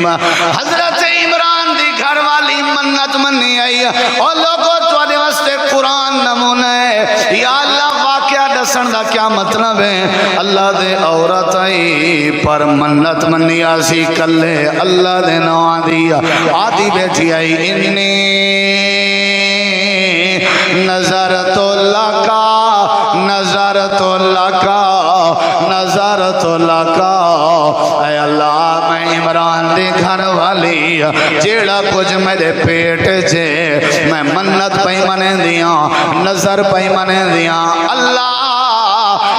حضرت عمران دی گھر والی منت منی آئی اور لوگوں تواڈے واسطے قرآن نمونہ ہے یا اللہ واقعہ دسن دا کیا مطلب ہے اللہ دے عورت آئی پر منت منی آسی کلے اللہ دے نوان دیا آدھی بیٹھی آئی انی نظرت لکا نظرت لکا نظرت لکا اے اللہ میں عمران دے گھر والی جیڑا کچھ میرے پیٹ چے میں منت پئی منے دیاں نظر پئی منے دیاں اللہ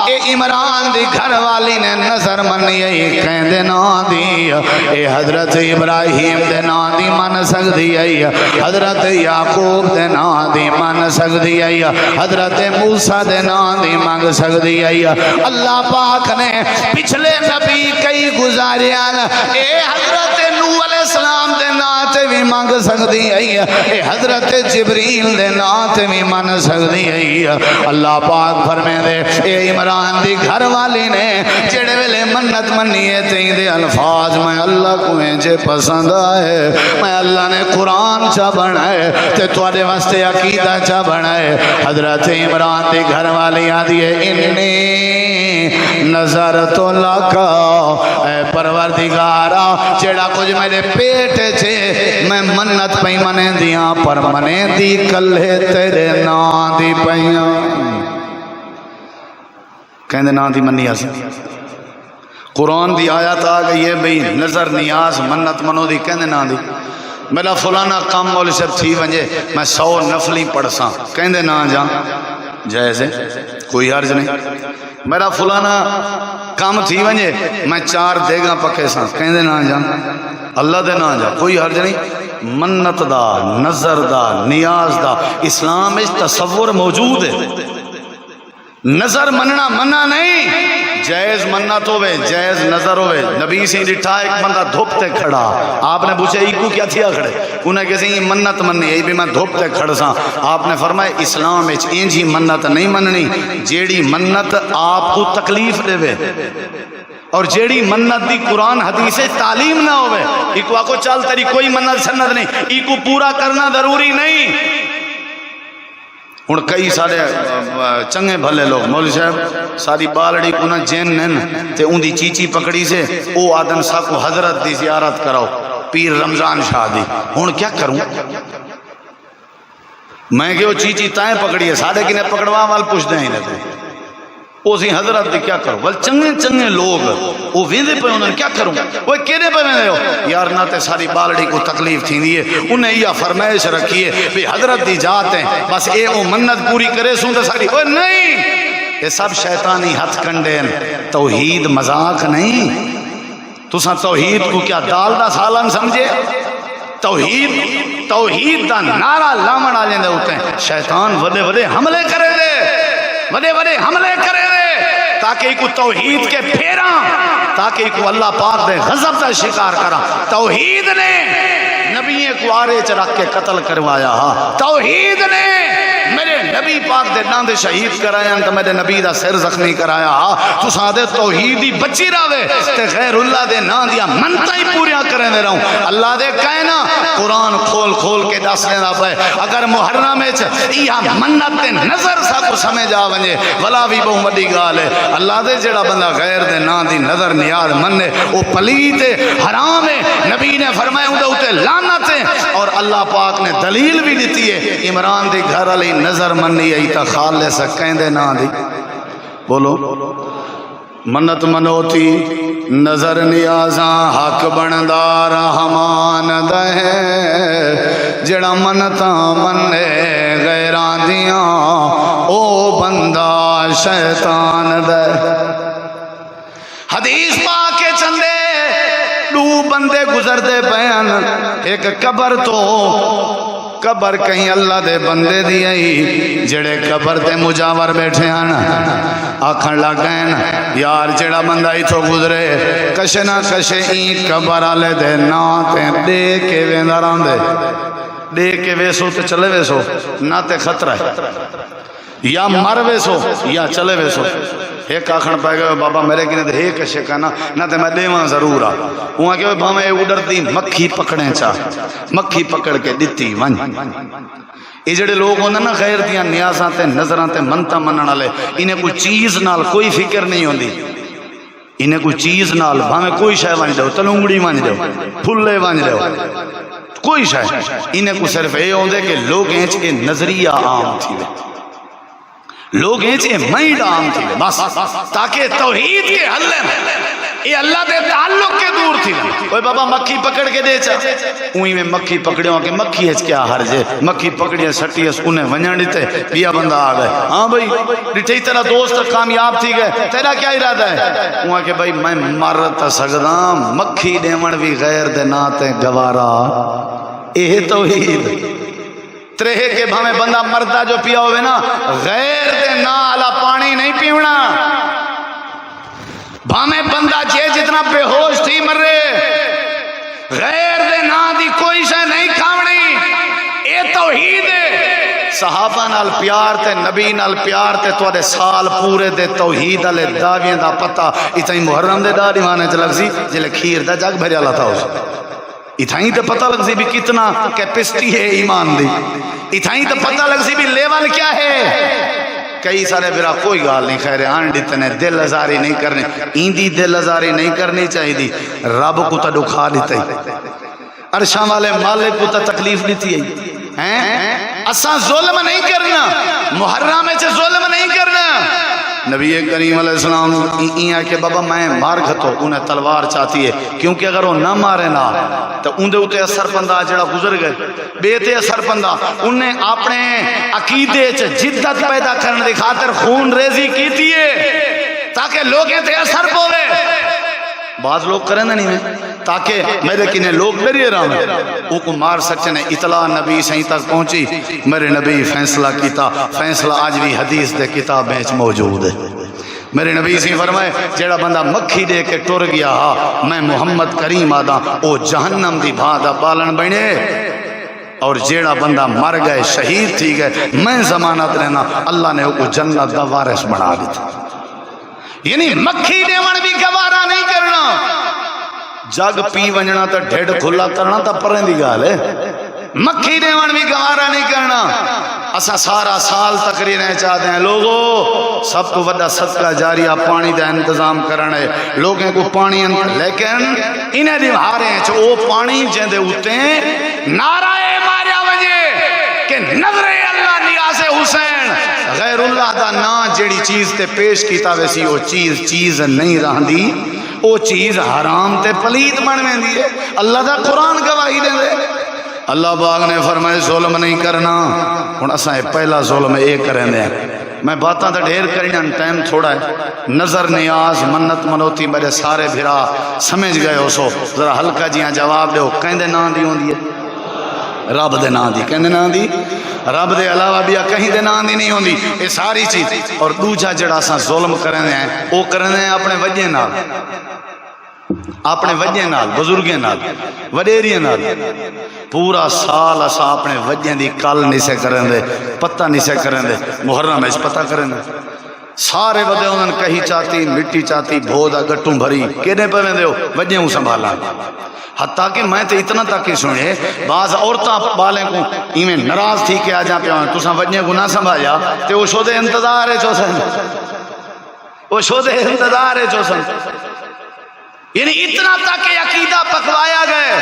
اے عمران دی گھر والی نے نظر منی ای کہیں دے نا دی اے حضرت ابراہیم دے نا دی من سکتی ای حضرت یعقوب دے نا دی من سکتی ای حضرت موسیٰ دے نا دی منگ سکتی ای اللہ پاک نے پچھلے نبی کئی گزاریاں اے حضرت نوح علیہ السلام دے نا تے بھی منگ سکتی ای اے حضرت جبریل دے نا تے بھی من سکتی ای اللہ پاک فرمے دے اے عمران دی گھر والی نے جڑے ویلے منت منیے تین دے الفاظ میں اللہ کو انجے پسند آئے میں اللہ نے قرآن چا بنائے تے توڑے واسطے عقیدہ چا بنائے حضرت عمران دی گھر والی آدھیے انی نظر تو لکا اے پروردگارا جڑا کچھ میرے پیٹ چھے میں منت پئی منے دیاں پر منے دی کلے تیرے نا دی پئیاں کہندے نا دی منی آسی قرآن دی آیات آ گئی ہے بھئی نظر نیاز منت منو دی کہندے نا دی میرا فلانا کام مولی صاحب تھی ونجے میں 100 نفلی پڑھ ساں کہندے نا جا جائز ہے کوئی حرج نہیں میرا فلانا کام تھی ونجے میں 4 دیگاں پکے ساں کہندے نا جا اللہ دے نا جا کوئی حرج نہیں منت دا نظر دا نیاز دا اسلام اس تصور موجود ہے نظر مننا مننا نہیں جائز منت ہوئے جائز نظر ہوئے نبی سے ڈٹھا ایک بندہ دھوپتے کھڑا آپ نے پوچھا ایکو کیا تھیا کھڑے انہیں کہتے ہیں یہ منت مننی یہ بھی میں دھوپتے کھڑ ساں آپ نے فرمایا اسلام انجی منت نہیں مننی جیڑی منت آپ کو تکلیف دے وے اور جیڑی منت دی قرآن حدیث تعلیم نہ ہوئے ایکو آکو چل تیری کوئی منت سنت نہیں ایکو پورا کرنا ضروری نہیں ہن کئی سارے چنگے بھلے لوگ مولوی صاحب ساری بالڑی کو نہ جین نن تے اون دی چیچی پکڑی سے او آدم سا کو حضرت دی زیارت کراؤ پیر رمضان شاہ دی ہن کیا کروں میں کہ وہ چیچی تائیں پکڑی ہے سارے کنے پکڑوا وال پوچھ دیں ہی نہ او سی حضرت دی کیا کروں ول چنگے چنگے لوگ او ویندے پے انہاں کیا کروں وہ کیڑے پے ویندے ہو یار نہ تے ساری بالڑی کو تکلیف تھیندی ہے انہیں یہ فرمائش رکھی ہے بھی حضرت دی ذات ہے بس اے او منت پوری کرے سوں تے ساری اوے نہیں یہ سب شیطانی ہتھ کنڈے توحید مذاق نہیں تساں توحید کو کیا دال دا سالن سمجھے توحید دا نعرہ لامن والے دے ہوتے ہیں شیطان وڈے وڈے حملے کرے دے وڈے وڈے حملے کرے دے تاکہ کو توحید کے پھیراں تاکہ کو اللہ پاک دے غضب دا شکار کرا توحید نے نبی کو آرے چ رکھ کے قتل کروایا توحید نے میرے نبی پاک دے نام دے شہید کرایا تو میرے نبی دا سر زخمی کرایا تو سادے توحیدی بچی راوے تے غیر اللہ دے نام دیا منتا ہی پوریا کریں دے رہوں اللہ دے کہنا قرآن کھول کھول کے دس لینا پہ اگر محرم میں یہ منت دے نظر سا کو سمجھ آ ونجے ولا بھی بہت بڑی گال ہے اللہ دے جڑا بندہ غیر دے نام دی نظر نیاز مننے وہ پلیت ہے حرام ہے نبی نے فرمایا اندھے اتے لعنت ہے اور اللہ پاک نے دلیل بھی دیتی ہے عمران دی گھر علی نظر مننی ای تا خالے سکیں دے نا دی بولو منت منوتی نظر نیازاں حق بندار ہمان دے جڑا منتا منے غیران دیاں او بندہ شیطان دے حدیث پاک کے چندے دو بندے گزر دے بیان ایک قبر تو قبر کہیں اللہ دے بندے دی آئی جڑے قبر دے مجاور بیٹھے ہیں آکھن لگین یار جڑا بندہ ہی تو گزرے کشے نہ کشے این قبر آلے دے ناتے دے کے ویندران دے کے ویسو تے چلے ویسو ناتے خطرہ ہے یا مر ویسو یا چلے ویسو ایک آخر پائے گئے بابا میرے کی نے ایک شکانا نہ تے میں دیواں ضرور آ وہاں کہ بھاویں اڈر دی مکھی پکڑیں چاہ مکھی پکڑ کے دتی ون یہ جڑے لوگ ہوندے نا غیر دیاں نیازاں تے نظراں تے منتا منن والے انہیں کوئی چیز نال کوئی فکر نہیں ہوندی انہیں کوئی چیز نال بھاویں کوئی شے ون جاؤ تلونگڑی ون جاؤ پھلے ون جاؤ کوئی شے انہیں کو صرف اے ہوندے کہ لوگ انچ کے نظریہ عام تھی لوگ ایچے مائنڈ عام تھی بس تاکہ توحید کے حل میں یہ اللہ دے تعلق کے دور تھی اوے بابا مکھی پکڑ کے دے چا اوہی میں مکھی پکڑیوں کہ مکھی ہے کیا حرج ہے مکھی پکڑیاں سٹی ہے انہیں ونجن دیتے بیا بندہ آ گئے ہاں بھائی ڈٹھئی تیرا دوست کامیاب تھی گئے تیرا کیا ارادہ ہے وہاں کہ بھائی میں مرتا سکدا مکھی دیون بھی غیر دے ناتے گوارا یہ توحید ترہے کے بھامے بندہ مردہ جو پیا ہوئے نا غیر دے نا علا پانی نہیں پیونا بھامے بندہ جے جتنا بے ہوش تھی مرے غیر دے نا دی کوئی شے نہیں کھاونی اے توحید ہے صحابہ نال پیار تے نبی نال پیار تے توڑے سال پورے دے توحید علی دعویاں دا پتہ اتنی محرم دے دا دیوانے چلک سی جلے کھیر دا جگ بھریا اللہ تھا اس اتھائیں تے پتہ لگ سی بھی کتنا کیپسٹی ہے ایمان دی اتھائیں تے پتہ لگ سی بھی لیول کیا ہے کئی سارے برا کوئی گال نہیں خیر آن دیتنے دل ازاری نہیں کرنی ایندی دل ازاری نہیں کرنی چاہی دی رب کو تا دکھا دیتے عرشاں والے مالک کو تا تکلیف دیتی ہے اساں ظلم نہیں کرنا محرم میں سے ظلم نہیں کرنا نبی کریم علیہ السلام ایاں کہ بابا میں مار کھتو انہیں تلوار چاہتی ہے کیونکہ اگر وہ نہ مارے نا تو اندے اتے اثر پندہ جڑا گزر گئے بیتے اثر پندہ انہیں اپنے عقیدے جدت پیدا کرنے دی خاطر خون ریزی کی تیئے تاکہ لوگیں تے اثر پوے بعض لوگ کریں نہیں میں تاکہ میرے کنے لوگ ڈریے رہا ہوں وہ کو مار سکتے ہیں اطلاع نبی صحیح تک پہنچی میرے نبی فیصلہ کیتا فیصلہ آج بھی حدیث دے کتاب میں موجود ہے میرے نبی صحیح فرمائے جیڑا بندہ مکھی دے کے ٹر گیا ہاں میں محمد کریم آدھا او جہنم دی بھادا پالن بنے اور جیڑا بندہ مر گئے شہید تھی گئے میں ضمانت لینا اللہ نے وہ جنت دا وارث بنا دیتا یعنی مکھی دیون بھی گوارا نہیں کرنا جگ پی ونجنا تا ڈھیڑ کھلا کرنا تا پریں دی گال ہے مکھی دیون بھی گوارا نہیں کرنا اسا سارا سال تقریریں چاہتے ہیں لوگوں سب کو وڈا صدقہ جاریہ پانی دا انتظام کرنے لوگوں کو پانی لیکن انہیں دی ہارے ہیں او پانی جن دے ہوتے ہیں نعرہ ماریا وجہ کہ نظر اللہ نیاز حسین غیر اللہ دا نا جیڑی چیز تے پیش کیتا ویسی وہ چیز نہیں رہن دی وہ چیز حرام تے پلیت بن میں دی ہے اللہ دا قرآن گواہی دے دے اللہ باغ نے فرمائے ظلم نہیں کرنا ہن اساں پہلا ظلم اے کریں دے میں باتاں تے ڈھیر کرنا ٹائم تھوڑا ہے نظر نیاز منت منوتی میرے سارے بھرا سمجھ گئے ہو سو ذرا ہلکا جیاں جواب دے کہیں دے نا دی ہوندی ہے رب دے نا دی کہیں دے نا دی رب دے علاوہ بھی کہیں دے نا دی نہیں ہوندی یہ ساری چیز اور دوجا جڑا سا ظلم کریں دے ہیں وہ کریں دے ہیں اپنے وجہ نال اپنے وجہ نال بزرگیں نال وڈیریاں نال پورا سال اسا اپنے وجہ دی کل نہیں سے کریں دے پتہ نہیں سے کریں دے محرم ہے پتہ کریں دے سارے ودے انہوں کہیں چاہتی مٹی چاہتی بھودا گٹوں بھری کہنے پہ دے ہو وجہ ہوں سنبھالا حتیٰ کہ میں تے اتنا تک ہی سنے بعض عورتاں بالیں کو ایمیں ناراض تھی کہ آجاں پہ آئیں تُساں وجہ کو نہ سنبھایا تے وہ شودے انتظار ہے چوسن وہ شودے انتظار ہے چوسن یعنی اتنا تک کہ عقیدہ پکوایا گئے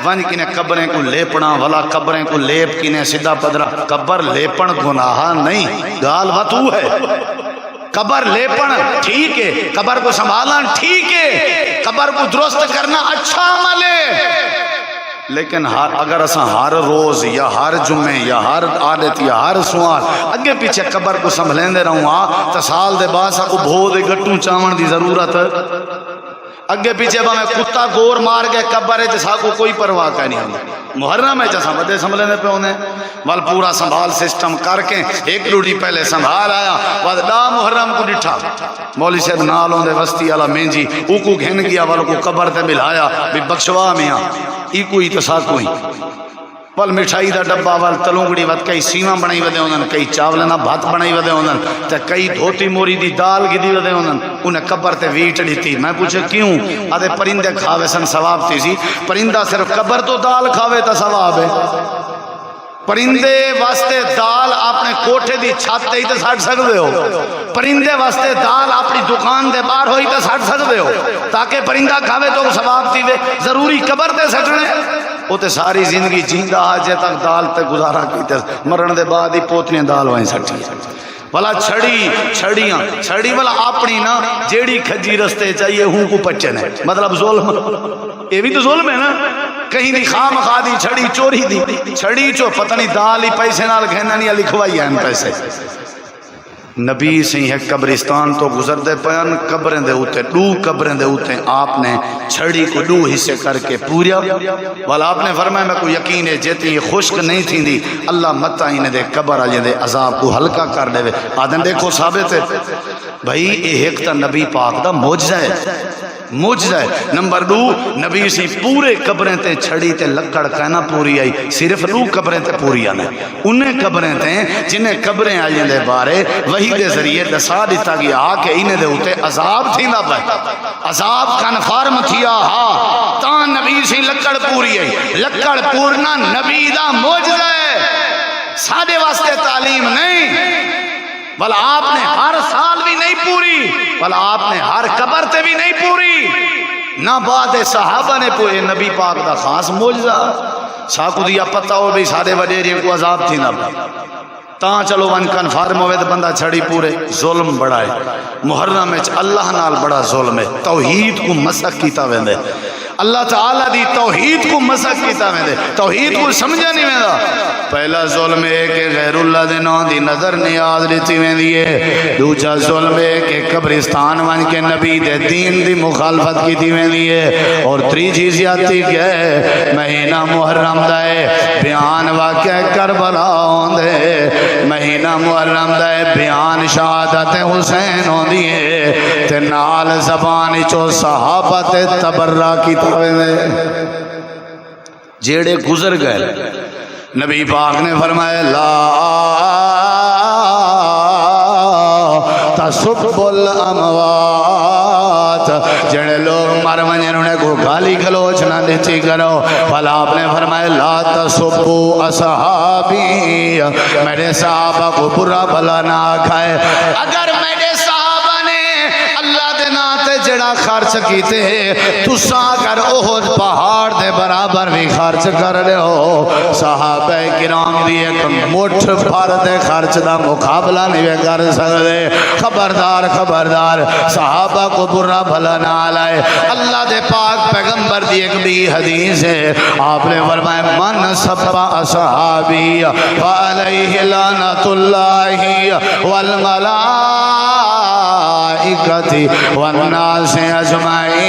ون کنے قبریں کو لیپنا والا قبریں کو لیپ کنے سدھا پدرا قبر لیپن گناہ نہیں گال وطو ہے قبر لیپن ٹھیک ہے قبر کو سنبھالنا ٹھیک ہے قبر کو درست کرنا اچھا عمل ہے لیکن اگر اساں ہر روز یا ہر جمعے یا ہر عادت یا ہر سوال اگے پیچھے قبر کو سنبھلیں دے رہوں ہاں تو سال دے بعد سا کو بھو دے گٹوں چاون دی ضرورت اگے پیچھے با میں کتا گور مار گئے قبر ہے جسا کو کوئی پرواہ کا نہیں ہوئی محرم ہے جسا بدے سنبھلنے پہ ہونے وال پورا سنبھال سسٹم کر کے ایک لوڑی پہلے سنبھال آیا بعد دا محرم کو ڈٹھا مولی صاحب نالوں دے وستی علا مینجی او کو گھن گیا والوں کو قبر تے ملایا بھی بخشوا میاں ای کوئی تسا کوئی پل مٹھائی دا ڈبا وال تلونگڑی ود کئی سیواں بنائی ودے ہوندن کئی چاولنا بھات بنائی ودے ہوندن تے کئی دھوتی موری دی دال گدی ودے ہوندن انہیں قبر تے ویٹ ڈیتی میں پوچھے کیوں آدھے پرندے کھاوے سن ثواب تھی سی پرندہ صرف قبر تو دال کھاوے تا ثواب ہے پرندے واسطے دال اپنے کوٹھے دی چھت تے ہی تے سٹ سکدے ہو پرندے واسطے دال اپنی دکان دے باہر ہوئی تے سٹ سکدے ہو تاکہ پرندہ کھاوے تو ثواب تھی وے ضروری قبر تے سٹنے وہ تے ساری زندگی جیندہ آجے تک دال تے گزارا کیتے مرن دے بعد ہی پوتنی دال وہیں سٹی بھلا چھڑی بھلا اپنی نا جیڑی کھجی رستے چاہیے ہوں کو پچن ہے، مطلب ظلم، یہ بھی تو ظلم ہے نا، کہیں دی خام خواہ دی چھڑی چوری دی، چھڑی چو پتہ نہیں دال ہی پیسے نال گھننا نہیں لکھوائی ہیں پیسے. نبی سی ہے قبرستان تو گزردے پیان قبریں دے ہوتے دو قبریں دے ہوتے آپ نے چھڑی کو دو حصے کر کے پوریا والا آپ نے فرمایا میں کو یقین ہے جیتی خشک نہیں تھی دی اللہ مت آئینے دے قبر آجے دے عذاب کو ہلکا کر دے وے آدم دیکھو ثابت ہے بھائی ایک تا نبی پاک دا معجزہ ہے. نمبر 2 نبی سی پورے قبریں تے چھڑی تے لکڑ کہنا پوری آئی صرف 2 قبریں تے پوری آنے انہیں قبریں تے جنہیں قبریں آئیں دے بارے وہی دے ذریعے دسا دیتا گیا کہ انہیں دے ہوتے عذاب تھی نہ پہ عذاب کنفارم تھیا تا نبی سی لکڑ پوری آئی. لکڑ پورنا نبی دا معجزہ ہے سادے واسطے تعلیم نہیں بل آپ نے ہر سال بھی نہیں پوری بل آپ نے ہر قبر تے بھی نہیں پوری نہ بعد صحابہ نے پورے نبی پاک دا خاص معجزہ ساکو دیا پتہ ہو بھی سادے وڈیرے کو عذاب تھی نہ تاں چلو ون کنفارم ہوئے تو بندہ چھڑی پورے ظلم بڑا ہے. محرم میں اللہ نال بڑا ظلم ہے توحید کو مسخ کیتا ویندے اللہ تعالیٰ دی توحید کو مسخ کیتا ویندے توحید کو سمجھا نہیں ویندا. پہلا ظلم ہے کہ غیر اللہ دے نام دی نظر نیاز لیتی ویندی ہے. دوسرا ظلم ہے کہ قبرستان ون کے نبی دے دین دی مخالفت کیتی ویندی ہے. اور تیجی زیادتی کیا ہے مہینہ محرم دا ہے بیان واقعہ کربلا ہوندے مہینہ محرم دا ہے بیان شہادت حسین ہوندی ہے تے نال زبان چو صحابہ تے تبرہ کی جیڑے گزر گئے نبی پاک نے فرمایا لا تسب الاموات جڑے لوگ مر ونجن انہیں کو گالی گلوچ نہ دیتی کرو پھلا آپ نے فرمایا لا تسبو اصحابی میرے صحابہ کو برا بھلا نہ کھائے. اگر میرے صحابہ نے اللہ دے ناتے جڑا خرچ کیتے تو ساکر احد پہاڑ دے برابر بھی خرچ کر رہے ہو صحابہ کرام دی ایک مٹھ بھر دے خرچ دا مقابلہ نہیں کر سکتے. خبردار صحابہ کو برا بھلا نہ لائے. اللہ دے پاک پیغمبر دی ایک بھی حدیث ہے آپ نے فرمایا من سبا اصحابی فعلیہ لعنت اللہ والملائکۃ والناس اجمعین.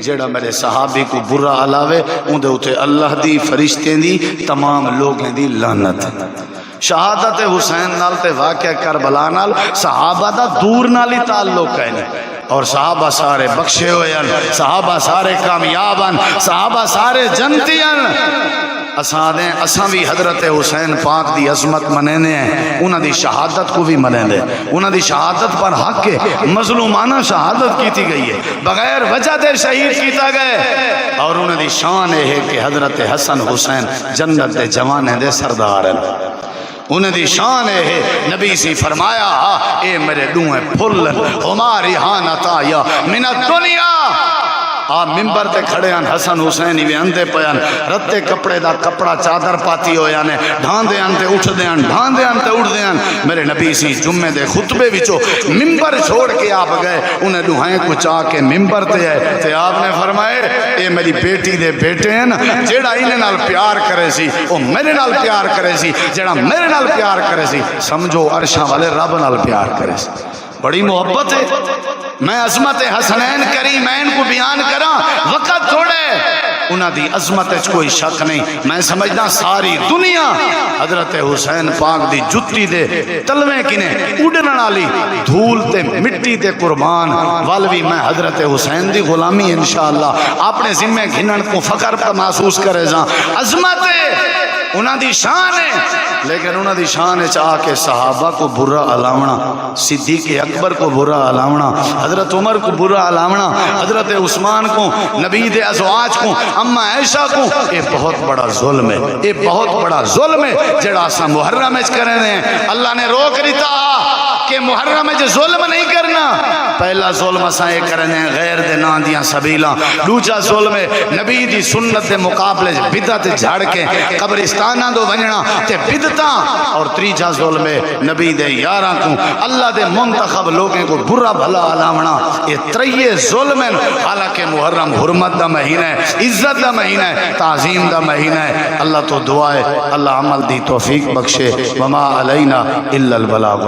جڑا میرے صحابی کو برا علاوے ان دے اتے اللہ دی فرشتے دی تمام لوگیں دی لعنت. شہادت حسین نال تے واقعہ کربلا نال صحابہ دا دور نال ہی تعلق ہے اور صحابہ سارے بخشے ہوئے ہیں صحابہ سارے کامیاب ہیں صحابہ سارے جنتی ہیں. اساں بھی حضرت حسین پاک دی عظمت منینے ہیں انہاں دی شہادت کو بھی منینے انہاں دی شہادت پر حق ہے مظلومانہ شہادت کیتی گئی ہے بغیر وجہ دے شہید کیتا گئے اور انہاں دی شان ہے کہ حضرت حسن حسین جنت دے جوانے دے سردار ہیں. انہیں دی شان ہے نبی سی فرمایا اے میرے دوئے پھل ہماری حانتا یا من الدنیا آپ ممبر تے کھڑے ہیں حسن حسینی بھی اندے پیان رتے کپڑے دا کپڑا چادر پاتی ہو یانے ڈھان دے انتے اٹھ دے ان ڈھان دے انتے اٹھ دے ان. میرے نبی سی جمعے دے خطبے وچو ممبر چھوڑ کے آپ گئے انہیں دوہائیں کو چاہ کے ممبر تے آئے تے آپ نے فرمائے اے میری بیٹی دے بیٹے ہیں جیڑا انہیں نال پیار کرے سی او میرے نال پیار کرے سی جیڑا میرے نال پیار کرے سی سمجھو عرشاں والے رب نال پیار کرے سی. بڑی محبت ہے. میں عظمت حسنین کریمین کو بیان کرا وقت تھوڑے انہاں دی عظمت کوئی شک نہیں. میں سمجھنا ساری دنیا حضرت حسین پاک دی جتی دے تلویں کنے اڑن والی دھول تے مٹی تے قربان والوی میں حضرت حسین دی غلامی انشاءاللہ اپنے ذمہ گھنن کو فخر پر محسوس کرے جا. عظمت انہاں دی شان ہے لیکن انہاں دی شان چاہ کے صحابہ کو برا علاونا صدیق اکبر کو برا علاونا حضرت عمر کو برا علاونا حضرت عثمان کو نبی دے ازواج کو اما عائشہ کو یہ بہت بڑا ظلم ہے یہ بہت بڑا ظلم ہے جڑا سا محرم اچ کرنے ہیں. اللہ نے روک دیتا کہ محرم اچ ظلم نہیں کرنا پہلا ظلم اساں یہ کرنے غیر دے نام دیاں سبیلاں، دوجا ظلم نبی دی سنت دے مقابلے بدعت جھاڑ کے قبرستاناں دو ونجنا تے بدعتاں، اور تیجا ظلم نبی دے یاراں کو اللہ دے منتخب لوگوں کو برا بھلا علامنا، یہ تریے ظلم ہیں۔ حالانکہ محرم حرمت دا مہینہ ہے، عزت دا مہینہ ہے، تعظیم دا مہینہ ہے۔ اللہ تو دعا ہے اللہ عمل دی توفیق بخشے، وما علینا الا البلاغ۔